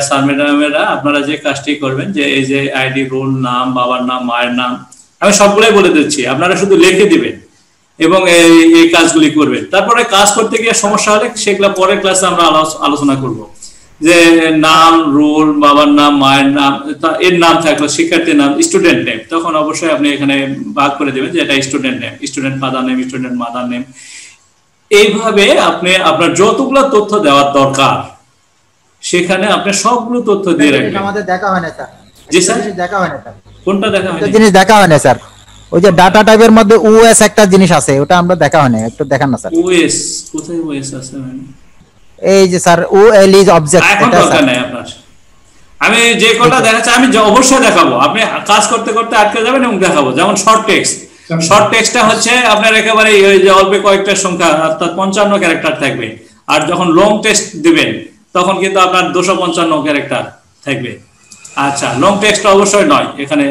S1: স্যার ম্যাডামেরা আপনারা যে কাজটি করবেন, যে এই যে আইডি, রোল, নাম, বাবার নাম, মায়ের নাম, আমি সবগুলোই বলে দিচ্ছি, আপনারা শুধু লিখে দিবেন এবং এই কাজগুলি করবেন। তারপরে কাজ করতে গিয়ে সমস্যা হলে সেগুলো পরের ক্লাসে আমরা আলোচনা করব। যে নাম, রোল, বাবার নাম, মায়ের নাম, এর নাম থাকলো, শিক্ষার্থীর নাম, স্টুডেন্ট নেম, তখন অবশ্যই আপনি এখানে ভাগ করে দেবেন যে এটা student name, student father name, student mother name. এইভাবে আপনি আপনার যতগুলো তথ্য দেওয়ার দরকার সেখানে আপনি সবগুলো তথ্য দিয়ে রাখবেন।
S7: আমাদের দেখা হয় না স্যার।
S1: জি স্যার,
S7: দেখা হয় না স্যার।
S1: কোনটা দেখা হয় না?
S7: জিনিস দেখা হয় না স্যার। ওই যে ডাটা টাইপের মধ্যে ওএস একটা জিনিস আছে, ওটা আমরা দেখা হয় না, একটু দেখান না স্যার।
S1: ওএস কোথায়? ওএস আছে মানে
S7: এই যে স্যার ওএল ইজ অবজেক্ট,
S1: এখন দরকার নাই আপনার। আমি যে কোনটা দেখাচ্ছি আমি অবশ্যই দেখাবো, আপনি কাজ করতে করতে আটকে যাবেন এবং দেখাবো। যেমন শর্ট টেক্সট, শর্ট টেক্সটটা হচ্ছে আপনার একেবারে ওই যে অল্প কয়েকটা সংখ্যা, অর্থাৎ 55 ক্যারেক্টার থাকবে। আর যখন লং টেক্সট দিবেন তখন কিন্তু আপনার 255 ক্যারেক্টার থাকবে। আচ্ছা লং টেক্সট অবশ্যই নয়, এখানে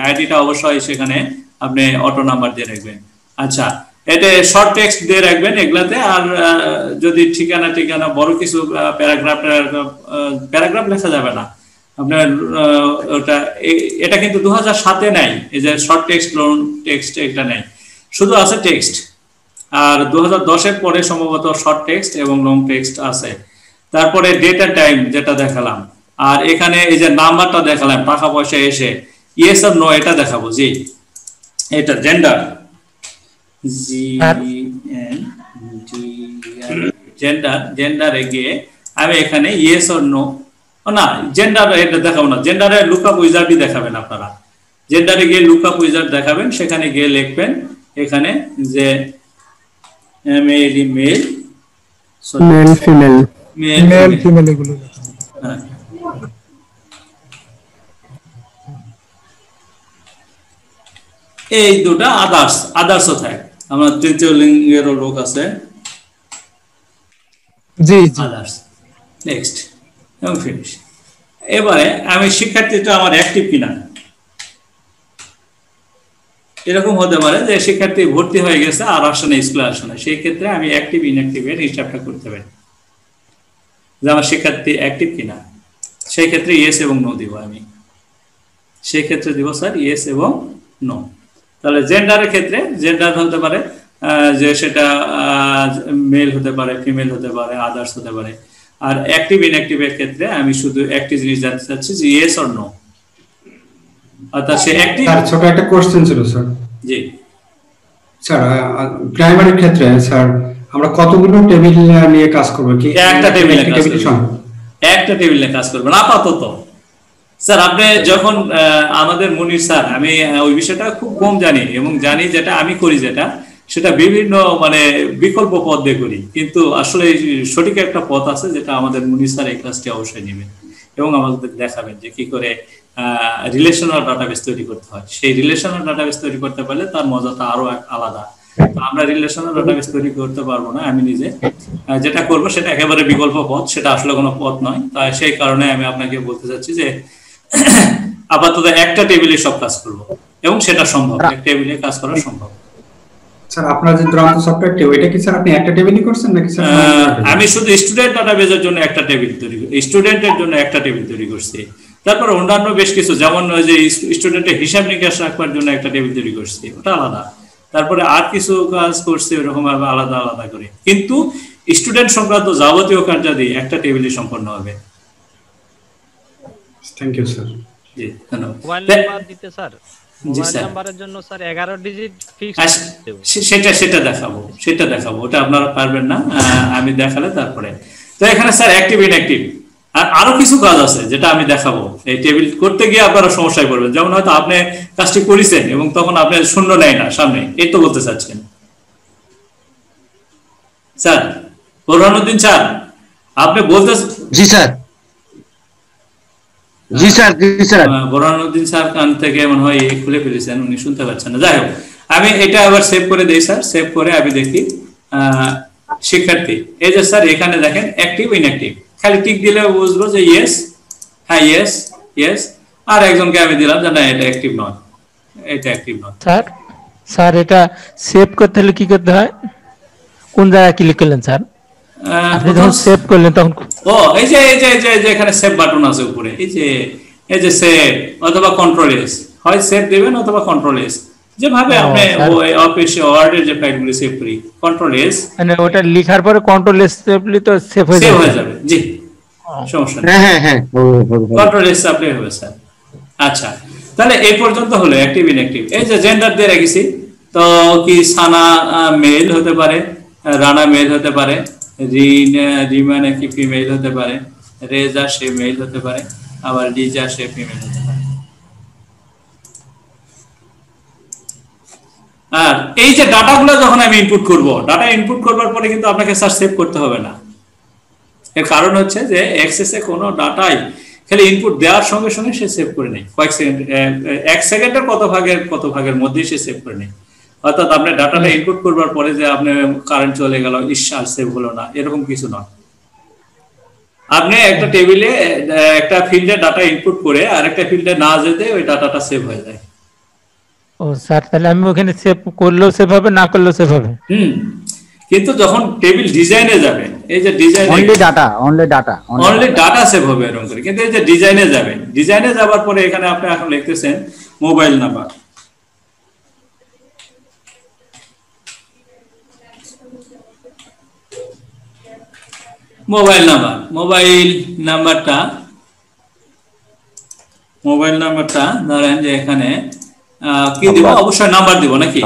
S1: আইডিটা অবশ্যই সেখানে আপনি অটো নাম্বার দিয়ে রাখবেন। আচ্ছা এটা শর্ট টেক্সট দিয়ে রাখবেন এগুলাতে। আর যদি ঠিকানা বড় কিছু প্যারাগ্রাফ লেখা যাবে না আপনার, ওটা এটা কিন্তু 2007-এ নাই, এই যে শর্ট টেক্সট, লং টেক্সট এটা নেই, শুধু আছে টেক্সট। আর 2010-এর পরে সম্ভবত শর্ট টেক্সট এবং লং টেক্সট আছে। তারপরে ডেট এন্ড টাইম যেটা দেখালাম, আর এখানে এই যে নাম্বারটা দেখালাম টাকা পয়সা এসে ইয়েস আর নো এটা দেখাবো। জি এটা জেন্ডার, জেন্ডারে গিয়ে আমি এখানে ইয়েস আর নো, না জেন্ডার এটা দেখাবো না, জেন্ডারে লুকআপ উইজার্ডই দেখাবেন আপনারা। জেন্ডারে গিয়ে লুকআপ উইজার্ড দেখাবেন, সেখানে গিয়ে লিখবেন এখানে যে male email
S13: male female
S9: male female এগুলো
S1: এই দুটা আদার্সও থাকে। আমরা তৃতীয় লিঙ্গেরও লোক আছে।
S9: জি
S1: আদার্স নেক্সট এবং ফিনিশ। এবারে আমি শিক্ষার্থীটা আমার অ্যাক্টিভ কিনা, এরকম হতে পারে যে শিক্ষার্থী ভর্তি হয়ে গেছে আর আসে না, স্কুলে আসে না, সেই ক্ষেত্রে আমি অ্যাক্টিভ ইনঅ্যাক্টিভের হিসাবটা করতে পারি যে আমার শিক্ষার্থী অ্যাক্টিভ কিনা। সেই ক্ষেত্রে ইয়েস এবং নো দিব আমি, সেই ক্ষেত্রে দিব স্যার ইয়েস এবং নো। তাহলে জেন্ডারের ক্ষেত্রে জেন্ডার হতে পারে যে সেটা মেল হতে পারে, ফিমেল হতে পারে, আদার্স হতে পারে। আর অ্যাক্টিভ ইনঅ্যাক্টিভের ক্ষেত্রে আমি শুধু একটি জিনিস জানতে চাচ্ছি যে ইয়েস অর নো, অর্থাৎ সে অ্যাক্টিভ।
S14: স্যার ছোট একটা কোশ্চেন ছিল স্যার।
S1: জি
S14: স্যার প্রাইমারি ক্ষেত্রে স্যার আমরা কতগুলো টেবিল নিয়ে কাজ করব? কি
S1: একটা টেবিলে কাজ করবেন আপাতত। স্যার আপনি যখন আমাদের মনির স্যার, আমি ওই বিষয়টা খুব কম জানি এবং জানি যেটা আমি করি যেটা সেটা বিভিন্ন মানে বিকল্প পথ দিয়ে করি, কিন্তু আসলে সঠিক একটা পথ আছে যেটা আমাদের মনির স্যার এই ক্লাসটি অবশ্যই নেবেন এবং আমাদের দেখাবেন যে কি করে রিলেশনাল ডাটাবেস তৈরি করতে হয়। সেই রিলেশনাল ডাটাবেস তৈরি করতে পারলে তার মজাটা আরো আলাদা। আমরা রিলেশনাল ডাটাবেস তৈরি করতে পারবো না, আমি নিজে যেটা করবো সেটা একেবারে বিকল্প পথ, সেটা আসলে কোনো পথ নয়। তাই সেই কারণে আমি আপনাকে বলতে চাচ্ছি যে আপাতত একটা টেবিলে সব কাজ করবো এবং সেটা সম্ভব, একটা টেবিলে কাজ করা সম্ভব।
S14: স্যার আপনার যে দ্রান্ত সফটওয়্যারটি ওইটা কি স্যার আপনি একটা টেবিলই করছেন নাকি স্যার?
S1: আমি শুধু স্টুডেন্ট ডাটাবেসের জন্য একটা টেবিল তৈরি করি, স্টুডেন্টের জন্য একটা টেবিল তৈরি করছি। তারপর অন্যান্য বেশ কিছু, যেমন যে স্টুডেন্টের হিসাব নিকাশ রাখবার জন্য একটা টেবিল তৈরি করছি, ওটা আলাদা। তারপরে আর কিছু কাজ করছি ওরকম আলাদা আলাদা করে, কিন্তু স্টুডেন্ট সংক্রান্ত যাবতীয় কার্যাদি একটা টেবিলে সম্পন্ন হবে।
S14: Thank you sir.
S1: জি ধন্যবাদ।
S4: মোবাইল নাম্বার দিতে স্যার, মোবাইল নাম্বারের জন্য স্যার 11 ডিজিট ফিক্স দেব। সেটা দেখাবো, ওটা আপনারা পারবেন না, আমি দেখালে তারপরে। তো এখানে স্যার অ্যাক্টিভ ইনঅ্যাক্টিভ আর আরো কিছু কাজ আছে যেটা আমি দেখাবো। এই টেবিল করতে গিয়ে আপনারা সমস্যায় পড়বেন, যেমন হয়তো আপনি কাজটি করেছেন এবং তখন আপনি শূন্য নেয় না সামনে, এই তো বলতে চাচ্ছেন স্যার। বোরহানুদ্দিন স্যার আপনি বলতে।
S15: জি স্যার, জি স্যার, জি স্যার।
S1: বোরহানুদ্দিন স্যার কান থেকে মনে হয় খুলে ফেলেছেন, উনি শুনতে পাচ্ছেন না। যাই হোক, আমি এটা আবার সেভ করে দেই স্যার। সেভ করে আমি দেখি শিক্ষার্থী, এই যে স্যার এখানে দেখেন অ্যাক্টিভ ইনঅ্যাক্টিভ, খালি টিক দিলে বুঝবো যে ইয়েস, হ্যাঁ ইয়েস ইয়েস। আর একজনকে আমি দিলাম যে না এটা অ্যাক্টিভ নয়, এটা অ্যাক্টিভ নয়।
S4: স্যার এটা সেভ করতে হলে কি করতে হয়? কোন জায়গায় ক্লিক করলেন স্যার? আপনি যখন সেভ করলেন তখন
S1: ও এই যে এখানে সেভ বাটন আছে উপরে, এই যে সেভ অথবা কন্ট্রোল এস, হয় সেভ দিবেন অথবা কন্ট্রোল এস, যেভাবে আপনি ওই অফিসে ওয়ার্ডের যে ফাইলগুলো সেভ করি কন্ট্রোল এস,
S4: মানে ওটা লেখার পরে কন্ট্রোল এস চাপলে তো সেভ হয়ে
S1: যাবে। জি সমস্যা নেই,
S15: হ্যাঁ
S1: কন্ট্রোল এস চাপলে হবে স্যার। আচ্ছা তাহলে এই পর্যন্ত হলো অ্যাক্টিভ ইনঅ্যাক্টিভ। এই যে জেন্ডার দিয়ে রেখেছি, তো কি সানা মেল হতে পারে, রানা মেল হতে পারে, রিমা নাকি ফিমেল হতে পারে, রেজা সে মেল হতে পারে, আবার লিজা সে ফিমেল হতে পারে। আর এই যে ডাটাগুলো যখন আমি ইনপুট করব, ডাটা ইনপুট করবার পরে কিন্তু আপনাকে স্যার সেভ করতে হবে না। এর কারণ হচ্ছে যে অ্যাক্সেসে কোনো ডাটাই খালি ইনপুট দেওয়ার সঙ্গে সঙ্গে সে সেভ করে নেয়, কয়েক সেকেন্ড, 1 সেকেন্ডের কত ভাগের মধ্যেই সে সেভ করে নেয়। অর্থাৎ আপনি ডাটাটা ইনপুট করবার পরে যে আপনি কারেন্ট চলে গেল, আর সেভ হলো না, এরকম কিছু নয়। আপনি একটা টেবিলে একটা ফিল্ডে ডাটা ইনপুট করে আরেকটা ফিল্ডে না যেতে ওই ডাটাটা সেভ হয়ে যায়।
S4: ও স্যার তাহলে আমি ওখানে সেভ করলেও সেভ হবে, না করলেও সেভ হবে।
S1: কিন্তু যখন টেবিল ডিজাইনে যাবেন, এই যে ডিজাইন অনলি ডাটা সেভ হবে এরকম করে। কিন্তু এই যে ডিজাইনে যাবেন, ডিজাইনে যাবার পরে এখানে আপনি এখন লিখতেছেন মোবাইল নাম্বার, মোবাইল নাম্বারটা মোবাইল নাম্বারটা ধরেন যে এখানে কি দিব, অবশ্যই নাম্বার দিব নাকি?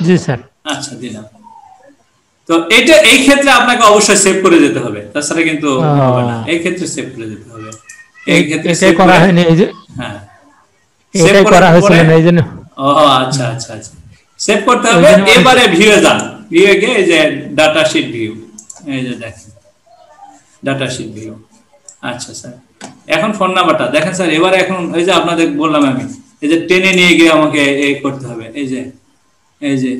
S4: জি স্যার।
S1: আচ্ছা দিলাম। তো এটা এই ক্ষেত্রে আপনাকে অবশ্যই সেভ করে যেতে হবে, তাছাড়া কিন্তু হবে না। এই ক্ষেত্রে সেভ করে যেতে হবে। এই ক্ষেত্রে সেভ করা হয়নি, এই যে হ্যাঁ সেভ করা হয়েছিল না, এইজন্য। ও আচ্ছা আচ্ছা আচ্ছা, সেভ করতে হবে। এবারে ভিউয়ে যান, ভিউয়ে গিয়ে এই যে ডাটা শীট ভিউ, এই যে দেখেন ডাটা শীট ভিউ। আচ্ছা স্যার, এখন ফোন নাম্বারটা দেখেন স্যার। এবারে এখন ওই যে আপনাদের বললাম আমি, এই যে টেনে নিয়ে গিয়ে আমাকে এই করতে হবে, এই যে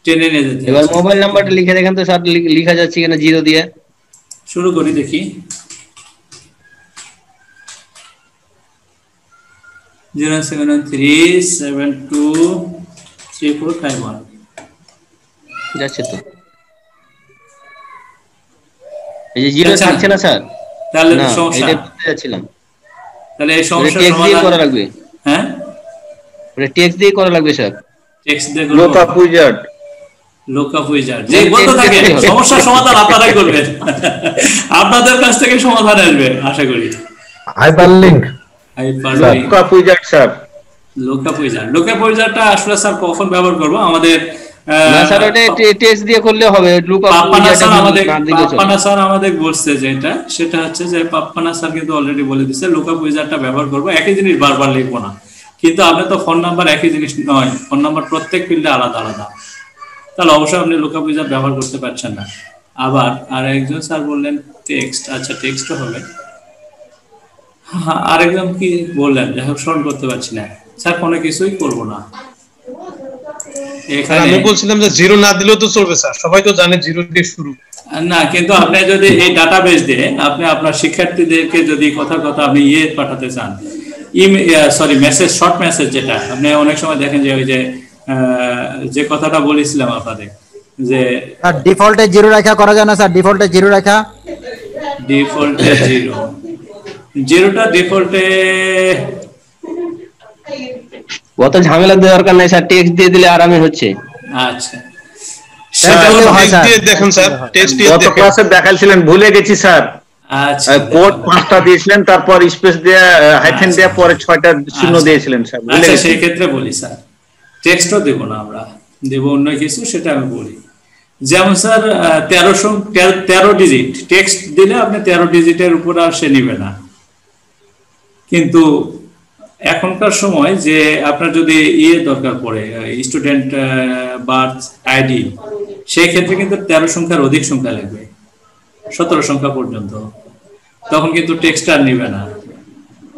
S1: টেনে নিয়ে যেতে।
S15: এবার মোবাইল নাম্বারটা লিখে দেখেন তো স্যার, লেখা যাচ্ছে কিনা 0 দিয়ে।
S1: শুরু করি দেখি। 071372345
S15: যাচ্ছে তো। এই যে 0 থাকছে না স্যার,
S1: তাহলে সমস্যা।
S15: এটা বলতে যাচ্ছিলাম।
S1: তাহলে এই সমস্যা
S15: টেক্সট দিয়ে করা লাগবে।
S1: হ্যাঁ,
S15: এটা টেক্সট দিয়ে করা লাগবে স্যার।
S1: টেক্সট দিয়ে
S8: লোকআপ উইজার্ড,
S1: লোকআপ উইজার্ড যে বলতে থাকে সমস্যার সমাধান আপনারাই করবেন। আপনাদের কাছ থেকে সমাধান আসবে আশা করি।
S5: Hyperlink,
S8: lookup wizard sir.
S1: Lookup wizard, lookup উইজার্ডটা আসলে স্যার কখন ব্যবহার করব? আমাদের
S15: না স্যার, ওটা টেক্সট দিয়ে করলে হবে।
S1: পাপ্পানা স্যার আমাদের বলছে যেটা, সেটা হচ্ছে যে পাপ্পানা স্যার কিন্তু অলরেডি বলে দিয়েছে লোকআপ উইজার্ডটা ব্যবহার করব, একই জিনিস বারবার লিখবো না। কিন্তু আপনি তো ফোন নাম্বার একই জিনিস নয়, ফোন নাম্বার প্রত্যেক ফিল্ডে আলাদা আলাদা, তাহলে অবশ্যই আপনি লোকআপ উইজার্ড ব্যবহার করতে পারছেন না। আবার আর একজন স্যার বললেন টেক্সট, আচ্ছা টেক্সটও হবে। আরেকজন কি বললেন, যাই হোক স্মরণ করতে পারছি না স্যার, কোনো কিছুই করব না।
S6: আমি বলছিলাম যে 0 না দিলেও তো চলবে স্যার, সবাই তো জানে 0 দিয়ে শুরু
S1: না। কিন্তু আপনি যদি এই ডাটাবেস দিয়ে আপনি আপনার শিক্ষার্থীদেরকে যদি কথা আপনি পাঠাতে চান, মেসেজ, শর্ট মেসেজ, যেটা আপনি অনেক সময় দেখেন যে ওই যে কথাটা বলেছিলাম আপনাদের, যে
S7: স্যার ডিফল্টে 0 রাখা করা যায় না স্যার? ডিফল্টে 0 রাখা,
S1: ডিফল্টে 0টা ডিফল্টে
S15: কত ঝামেলা দরকার নাই স্যার, টেক্সট দিয়ে দিলে আরামে হচ্ছে।
S1: আচ্ছা
S6: দেখেন স্যার, টেক্সট দিয়ে
S8: গত ক্লাসে দেখাইছিলেন, ভুলে গেছি স্যার।
S1: আচ্ছা,
S8: কোড 5টা দিয়েছিলেন, তারপর স্পেস দিয়ে হাইফেন দিয়ে পরে 6টা শূন্য দিয়েছিলেন স্যার।
S1: আচ্ছা, সেই ক্ষেত্রে বলি স্যার, টেক্সটও দেব না, আমরা দেব অন্য কিছু, সেটা আমি বলি। যেমন স্যার 13 ডিজিট টেক্সট দিলে আপনি 13 ডিজিটের উপর আর সে নিবে না। কিন্তু এখনকার সময় যে আপনার যদি দরকার পড়ে, স্টুডেন্ট বার্থ আইডি, সেই ক্ষেত্রে কিন্তু 13 সংখ্যার অধিক সংখ্যা লাগবে, 17 সংখ্যা পর্যন্ত, তখন কিন্তু টেক্সট আর নিবে না,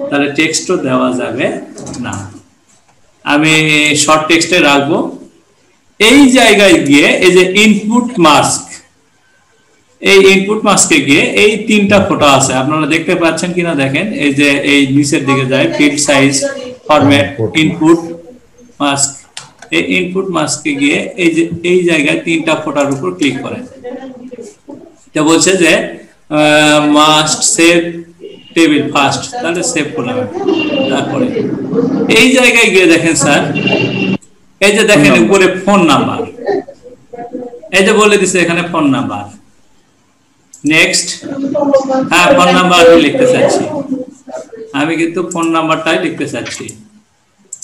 S1: তাহলে টেক্সটও দেওয়া যাবে না। আমি শর্ট টেক্সটে রাখবো। এই জায়গায় গিয়ে এই যে ইনপুট মাস্ক, এই ইনপুট মাস্কে গিয়ে এই 3টা ফটো আছে, আপনারা দেখতে পাচ্ছেন কিনা দেখেন। এই যে এই নিচের দিকে যায় field size, format, input mask. এই ইনপুট মাস্কে গিয়ে এই যে এই জায়গায় 3টা ফটোর উপর ক্লিক করেন। এটা বলছে যে মাস্ট সেভ টেবিল ফার্স্ট, তাহলে সেভ করলাম। তারপরে এই জায়গায় গিয়ে দেখেন স্যার, এই যে দেখেন উপরে ফোন নাম্বার, এই যে বলে দিছে এখানে ফোন নাম্বার। নেক্সট, হ্যাঁ ফোন নাম্বার আমি লিখতে চাচ্ছি, আমি কিন্তু ফোন নাম্বারটাই লিখতে চাচ্ছি।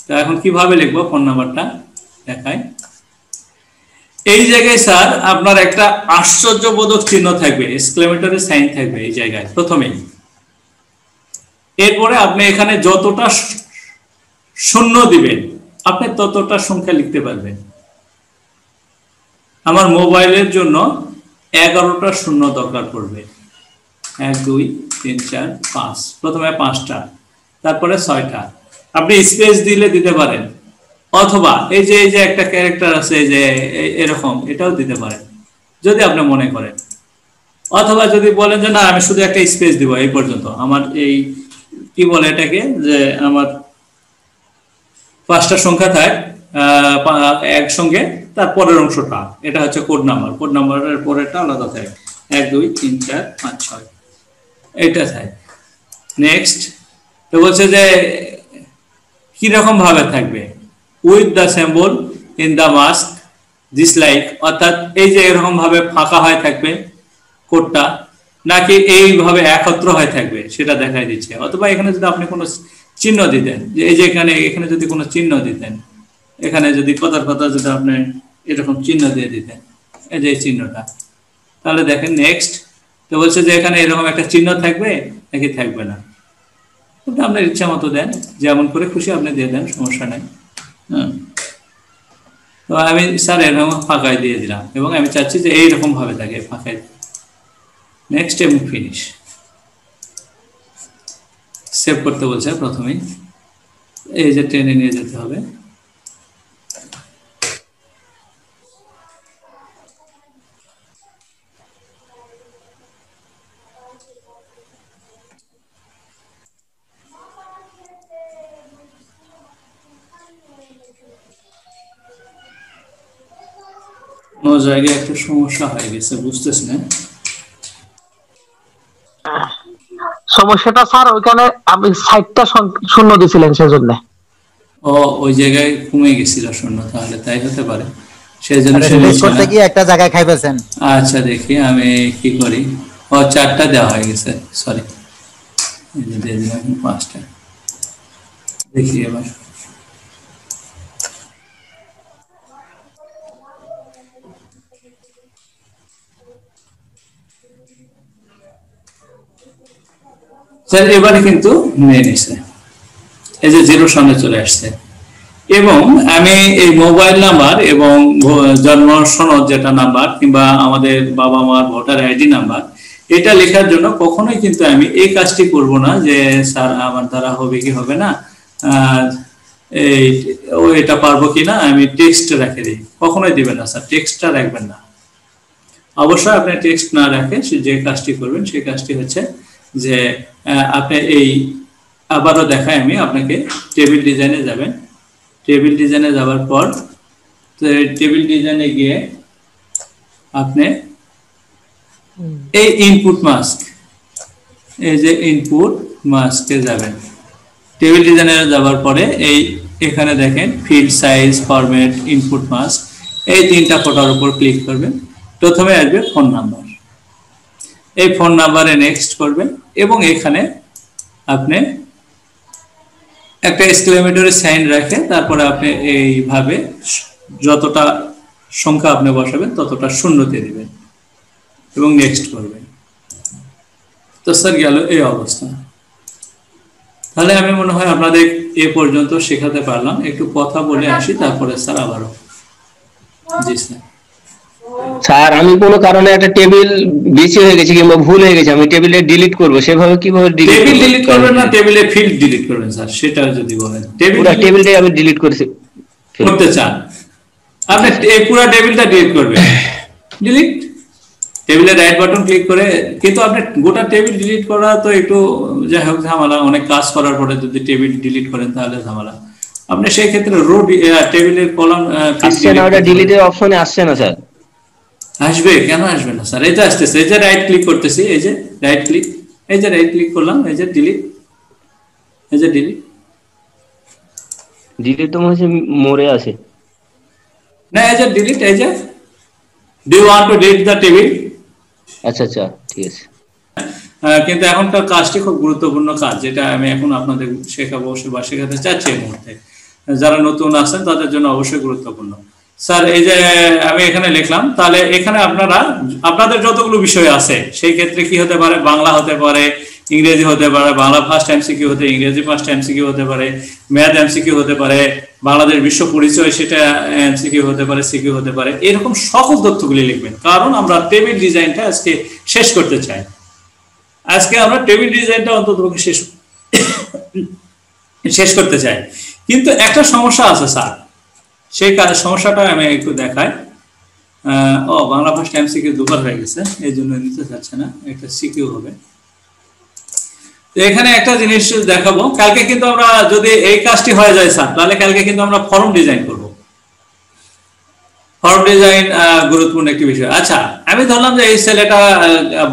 S1: তো এখন কিভাবে লিখবো ফোন নাম্বারটা দেখাই। এই জায়গায় স্যার আপনার একটা আশ্চর্যবোধক চিহ্ন থাকবে, এক্সক্লেমেটরি সাইন থাকবে এই জায়গায় প্রথমেই। এরপরে আপনি এখানে যতটা শূন্য দিবেন আপনি ততটা সংখ্যা লিখতে পারবেন। আমার মোবাইলের জন্য 11টা শূন্য দরকার পড়বে, 1 2 3 4 5, প্রথমে 5টা, তারপরে 6টা। আপনি স্পেস দিলে দিতে পারেন, অথবা এই যে একটা ক্যারেক্টার আছে এই যে এরকম, এটাও দিতে পারেন যদি আপনি মনে করেন। অথবা যদি বলেন যে না আমি শুধু একটা স্পেস দিব এই পর্যন্ত, আমার এই কি বলে এটাকে, যে আমার 5টা সংখ্যা থাক একসঙ্গে, তারপরের অংশটা এটা হচ্ছে কোড নাম্বার, কোড নাম্বারের পরেরটা আলাদা থাকে, 1 2 3 4 5 6 এটা থাকে। নেক্সট, তো বলছে যে কি রকম ভাবে থাকবে, with the symbol in the mask this like, অর্থাৎ এই যে এরকম ভাবে ফাঁকা হয়ে থাকবে কোডটা, নাকি এইভাবে একত্র হয়ে থাকবে সেটা দেখাই দিচ্ছে। অথবা এখানে যদি আপনি কোনো চিহ্ন দিতেন, যে এই যে এখানে যদি কোনো চিহ্ন দিতেন, এখানে যদি কথার কথা যদি আপনি এরকম চিহ্ন দিয়ে দিতেন, এই যে চিহ্নটা, তাহলে দেখেন নেক্সট তো বলছে যে এখানে এরকম একটা চিহ্ন থাকবে নাকি থাকবে না। আপনার ইচ্ছা মতো দেন, যেমন করে খুশি আপনি দিয়ে দেন, সমস্যা নাই। তো আমি স্যার এরকম ফাঁকায় দিয়ে দিলাম এবং আমি চাচ্ছি যে এইরকম ভাবে থাকে ফাঁকায়। নেক্সট এবং ফিনিশ। সেভ করতে বলছে প্রথমেই, এই যে টেনে নিয়ে যেতে হবে। কোনো জায়গায় একটা সমস্যা হয়ে গেছে, বুঝতেছি না
S2: সমস্যাটা স্যার। ওইখানে আপনি 60টা শূন্য দিছিলেন সেজন্য।
S1: ও ওই জায়গায় কমে গেছিল শূন্য, তাহলে তাই হতে পারে, সেজন্য
S7: করতে কি একটা জায়গায় খাই ফেলছেন।
S1: আচ্ছা দেখি আমি কি করি। ও 4টা দেওয়া হয়ে গেছে, সরি, দিয়ে দিলাম 5টা। দেখি এবার স্যার এবারে কিন্তু নিয়ে নিছে, এই যে 0 সামনে চলে আসছে। এবং আমি এই মোবাইল নাম্বার এবং জন্ম সনদ যেটা নাম্বার কিংবা আমাদের বাবা মার ভোটার আইডি নাম্বার, এটা লেখার জন্য কখনোই কিন্তু আমি এই কাজটি করব না যে স্যার আমার দ্বারা হবে কি হবে না, এটা পারবো কিনা, আমি টেক্সট রেখে দিই। কখনোই দিবেন না স্যার, টেক্সটটা রাখবেন না। অবশ্যই আপনি টেক্সট না রাখে যে কাজটি করবেন সেই কাজটি হচ্ছে যে আপনি এই আবারও দেখাই আমি আপনাকে, টেবিল ডিজাইনে যাবেন। টেবিল ডিজাইনে যাওয়ার পর টেবিল ডিজাইনে গিয়ে আপনি এই ইনপুট মাস্ক, এই যে ইনপুট মাস্কে যাবেন। টেবিল ডিজাইনে যাওয়ার পরে এই এখানে দেখেন field size, format, input mask, এই 3টা ফটোর উপর ক্লিক করবেন। প্রথমে আসবে ফোন নাম্বার, এই ফোন নাম্বারে নেক্সট করবেন এবং এখানে আপনি একটা এক্সক্লেমেটরি সাইন রাখে তারপরে আপনি এইভাবে যতটা সংখ্যা আপনি বসাবেন ততটা শূন্যতে দিবেন এবং নেক্সট করবেন। তো স্যার গেল এই অবস্থা। তাহলে আমি মনে হয় আপনাদের এ পর্যন্ত শেখাতে পারলাম। একটু কথা বলে আসি, তারপরে স্যার আবারও। জি স্যার।
S15: স্যার আমি কোনো কারণে একটা টেবিল বেশি হয়ে গেছে কিংবা ভুল হয়ে গেছে, আমি টেবিলে ডিলিট করব, সেভাবে কিভাবে
S1: টেবিল ডিলিট করবেন না টেবিলে ফিল্ড ডিলিট করবেন স্যার, সেটা যদি বলেন।
S15: টেবিলটাই আমি ডিলিট
S1: করতে চান, আপনি পুরো টেবিলটা ডিলিট করবেন। ডিলিট টেবিলে রাইট বাটন ক্লিক করে, কিন্তু আপনি গোটা টেবিল ডিলিট করা তো একটু যাই হোক ঝামেলা, অনেক কাজ করার পরে যদি টেবিল ডিলিট করেন তাহলে ঝামেলা। আপনি সেই ক্ষেত্রে রো টেবিলের কলাম
S15: আসছে না, ওটা ডিলিটের অপশনে আসছে না স্যার।
S1: আসবে, কেন আসবে না স্যার? এই যে আসতেছে, এই যে রাইট ক্লিক করতেছি, এই যে রাইট ক্লিক, এই যে রাইট ক্লিক করলাম, এই যে ডিলিট, এই যে ডিলিট।
S15: ডিলিট তো মনে হচ্ছে মোরে আছে
S1: না, এই যে ডিলিট, এই যে do you want to delete the table.
S15: আচ্ছা আচ্ছা ঠিক আছে।
S1: কিন্তু এখনকার কাজটি খুব গুরুত্বপূর্ণ কাজ, যেটা আমি এখন আপনাদের শেখাবো বা শেখাতে চাচ্ছি এই মুহূর্তে। যারা নতুন আছেন তাদের জন্য অবশ্যই গুরুত্বপূর্ণ। স্যার এই যে আমি এখানে লিখলাম, তাহলে এখানে আপনাদের যতগুলো বিষয় আছে সেই ক্ষেত্রে কি হতে পারে, বাংলা হতে পারে, ইংরেজি হতে পারে, বাংলা ফার্স্ট এমসিকিউ হতে ইংরেজি ফার্স্ট এমসিকিউ হতে পারে, ম্যাথ এমসিকিউ হতে পারে, বাংলাদেশ বিশ্ব পরিচয় সেটা এমসিকিউ হতে পারে, সিকিউ হতে পারে। এরকম সকল তথ্যগুলি লিখবেন, কারণ আমরা টেবিল ডিজাইনটা আজকে শেষ করতে চাই। আজকে আমরা টেবিল ডিজাইনটা অন্তত শেষ করতে চাই। কিন্তু একটা সমস্যা আছে স্যার, সেই সমস্যাটা আমি একটু দেখাই। বাংলা ফার্স্ট এমসিকিউ দুবার হয়ে গেছে, এই জন্য নিতে চাচ্ছে না, একটা সিকিউ হবে। তো এখানে একটা জিনিস দেখাবো, কালকে কিন্তু আমরা যদি এই কাজটি হয়ে যায় স্যার, তাহলে কালকে কিন্তু আমরা ফর্ম ডিজাইন করব। ফর্ম ডিজাইন গুরুত্বপূর্ণ একটি বিষয়। আচ্ছা, আমি ধরলাম যে এই ছেলেটা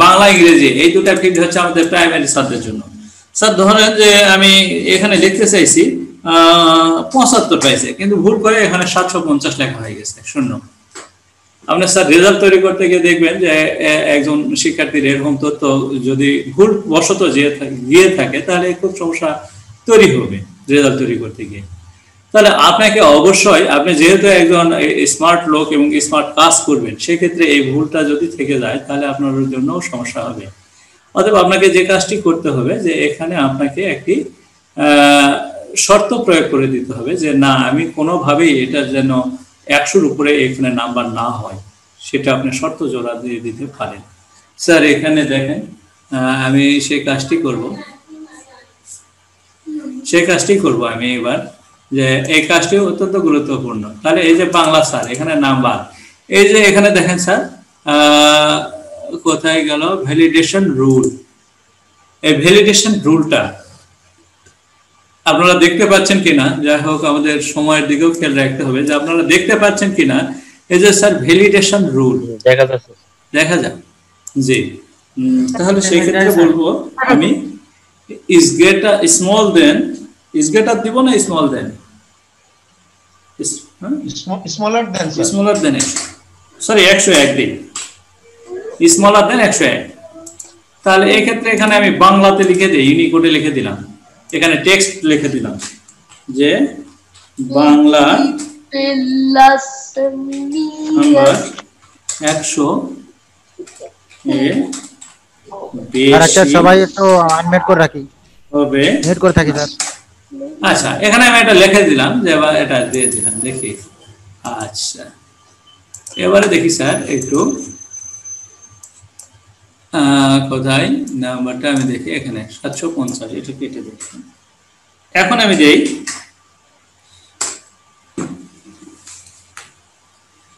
S1: বাংলা ইংরেজি এই দুটা ফিল্ড হচ্ছে আমাদের প্রাইমারি স্যারদের জন্য। স্যার ধরেন যে আমি এখানে লিখতে চাইছি 75 পাইছে, কিন্তু ভুল করে এখানে 750 লেখা হয়ে গেছে, শূন্য। আপনি স্যার রেজাল্ট তৈরি করতে গিয়ে দেখবেন যে একজন শিক্ষার্থীর এরকম তথ্য যদি ভুল বশত গিয়ে থাকে তাহলে খুব সমস্যা তৈরি হবে রেজাল্ট তৈরি করতে গিয়ে। তাহলে আপনাকে অবশ্যই, আপনি যেহেতু একজন স্মার্ট লোক এবং স্মার্ট কাজ করবেন, সেক্ষেত্রে এই ভুলটা যদি থেকে যায় তাহলে আপনার জন্য সমস্যা হবে। অতএব আপনাকে যে কাজটি করতে হবে যে এখানে আপনাকে একটি শর্ত প্রয়োগ করে দিতে হবে যে না, আমি কোনোভাবেই এটা যেন 100-র উপরে এখানে নাম্বার না হয়, সেটা আপনি শর্ত জোড়া দিয়ে দিতে পারেন। স্যার এখানে দেখেন আমি সেই কাজটি করব আমি এবার, যে এই কাজটি অত্যন্ত গুরুত্বপূর্ণ। তাহলে এই যে বাংলা স্যার এখানে নাম্বার, এই যে এখানে দেখেন স্যার কোথায় গেল ভ্যালিডেশন রুল। এই ভ্যালিডেশন রুলটা আপনারা দেখতে পাচ্ছেন কিনা, যাই হোক আমাদের সময়ের দিকেও খেয়াল রাখতে হবে যে আপনারা দেখতে পাচ্ছেন কিনা। এই যে স্যার ভ্যালিডেশন রুল দেখা যাক জি। তাহলে সেই ক্ষেত্রে বলবো আমি is greater small than, is greater দিব না small than,
S11: smaller than
S1: sorry 101 দিই, smaller than 101। তাহলে এই ক্ষেত্রে এখানে আমি বাংলাতে লিখে দিই, ইউনিকোডে লিখে দিলাম, এখানে টেক্সট লিখে দিলাম যে বাংলা নাম্বার 100 এর বেশি
S16: সবাই একটু আনমিউট করে রাখি
S1: হবে,
S16: মিউট করে থাকি স্যার।
S1: আচ্ছা এখানে আমি এটা লিখে দিলাম যে এটা দিয়ে দিলাম, দেখি। আচ্ছা এবারে দেখি স্যার একটু কোথায় নাম্বারটা আমি দেখি, এখানে 750, এটা কেটে দেখি। এখন আমি দেই,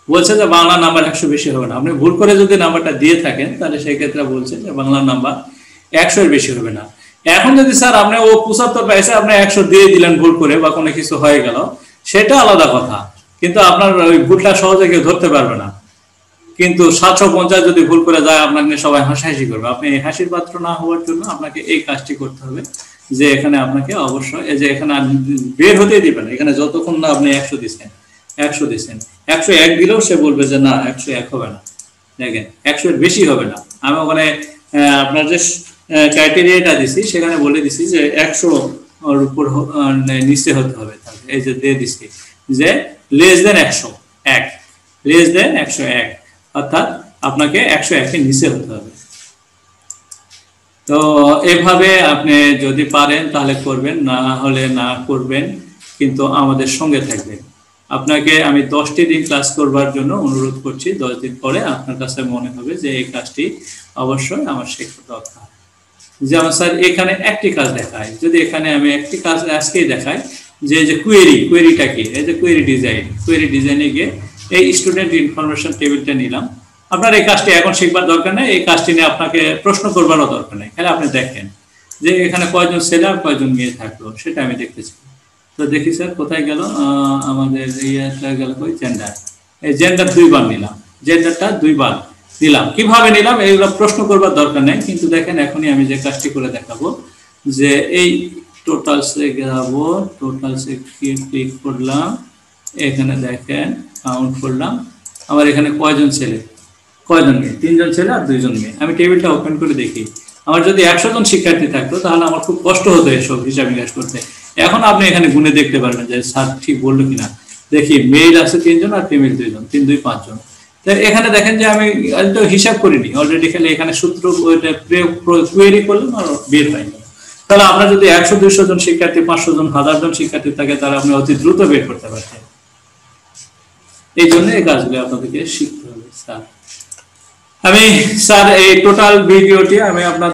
S1: বলছে যে বাংলা নাম্বার 100 বেশি হবে না। আপনি ভুল করে যদি নাম্বারটা দিয়ে থাকেন তাহলে সেই ক্ষেত্রে বলছে যে বাংলা নাম্বার 100 এর বেশি হবে না। এখন যদি স্যার আপনি ও 75 পাইছে, আপনি 100 দিয়ে দিলেন ভুল করে বা কোনো কিছু হয়ে গেল, সেটা আলাদা কথা, কিন্তু আপনার ওই ভুলটা সহজে কেউ ধরতে পারবে না। কিন্তু 750 যদি ভুল করে যায় আপনাকে সবাই হাসাহাসি করবে। আপনি এই হাসির পাত্র না হওয়ার জন্য আপনাকে এই কাজটি করতে হবে যে এখানে আপনাকে অবশ্যই এই যে এখানে বের হতে দিবেন, এখানে যতক্ষণ না আপনি 100 দিচ্ছেন 101 দিলেও সে বলবে যে না 101 হবে না, দেখেন 100 এর বেশি হবে না। আমি ওখানে আপনার যে ক্রাইটেরিয়াটা দিছি সেখানে বলে দিছি যে 100 এর উপর নিচে হতে হবে। তাহলে এই যে দিয়ে দিছি যে লেস দেন 101, লেস দেন 101, অর্থাৎ আপনাকে 101 এর নিচে হতে হবে। তো এভাবে আপনি যদি পারেন তাহলে করবেন, না হলে না করবেন, কিন্তু আমাদের সঙ্গে থাকবেন। আপনাকে আমি 10টি দিন ক্লাস করবার জন্য অনুরোধ করছি। 10 দিন পরে আপনার কাছে মনে হবে যে এই কাজটি অবশ্যই আমার শেখা দরকার। যেমন স্যার এখানে একটি কাজ দেখায়, যদি এখানে আমি একটি কাজ আজকেই দেখাই যে কোয়েরিটা কি, এই যে কোয়েরি ডিজাইনে গিয়ে এই স্টুডেন্ট ইনফরমেশন টেবিলটা নিলাম। আপনার এই কাজটি এখন শিখবার দরকার নেই, এই কাজটি নিয়ে আপনাকে প্রশ্ন করবারও দরকার নেই। খালি আপনি দেখেন যে এখানে কয়জন ছেলে আর কয়জন মেয়ে থাকলো, সেটা আমি দেখতে চাই। তো দেখি স্যার কোথায় গেল আমাদের ইয়েটা গেল কই, জেন্ডার। এই জেন্ডার 2 বার নিলাম, জেন্ডারটা 2 বার নিলাম। কিভাবে নিলাম এইগুলো প্রশ্ন করবার দরকার নেই, কিন্তু দেখেন এখনই আমি যে কাজটি করে দেখাবো যে এই টোটালসে যাবো, টোটালসে ক্লিক করলাম, এখানে দেখেন কাউন্ট করলাম আমার এখানে কয়জন ছেলে কয়জন মেয়ে, 3 জন ছেলে আর 2 জন মেয়ে। আমি টেবিলটা ওপেন করে দেখি, আমার যদি 100 জন শিক্ষার্থী থাকতো তাহলে আমার খুব কষ্ট হতো এসব হিসাব নিকাশ করতে। এখন আপনি এখানে গুনে দেখতে পারবেন যে স্যার ঠিক বললো কিনা। দেখি মেল আছে 3 জন আর ফিমেল 2 জন, 3 2 5 জন। তো এখানে দেখেন যে আমি তো হিসাব করিনি অলরেডি, খালি এখানে সূত্র কোয়েরি করলাম আর বের হয় না। তাহলে আপনার যদি 100 200 জন শিক্ষার্থী, 500 জন, 1000 জন শিক্ষার্থী থাকে তাহলে আপনি অতি দ্রুত বের করতে পারতেন। এই জন্য এই কাজগুলো আপনাদেরকে শিখতে হবে স্যার। আমি স্যার এই টোটাল ভিডিওটি আমি আপনার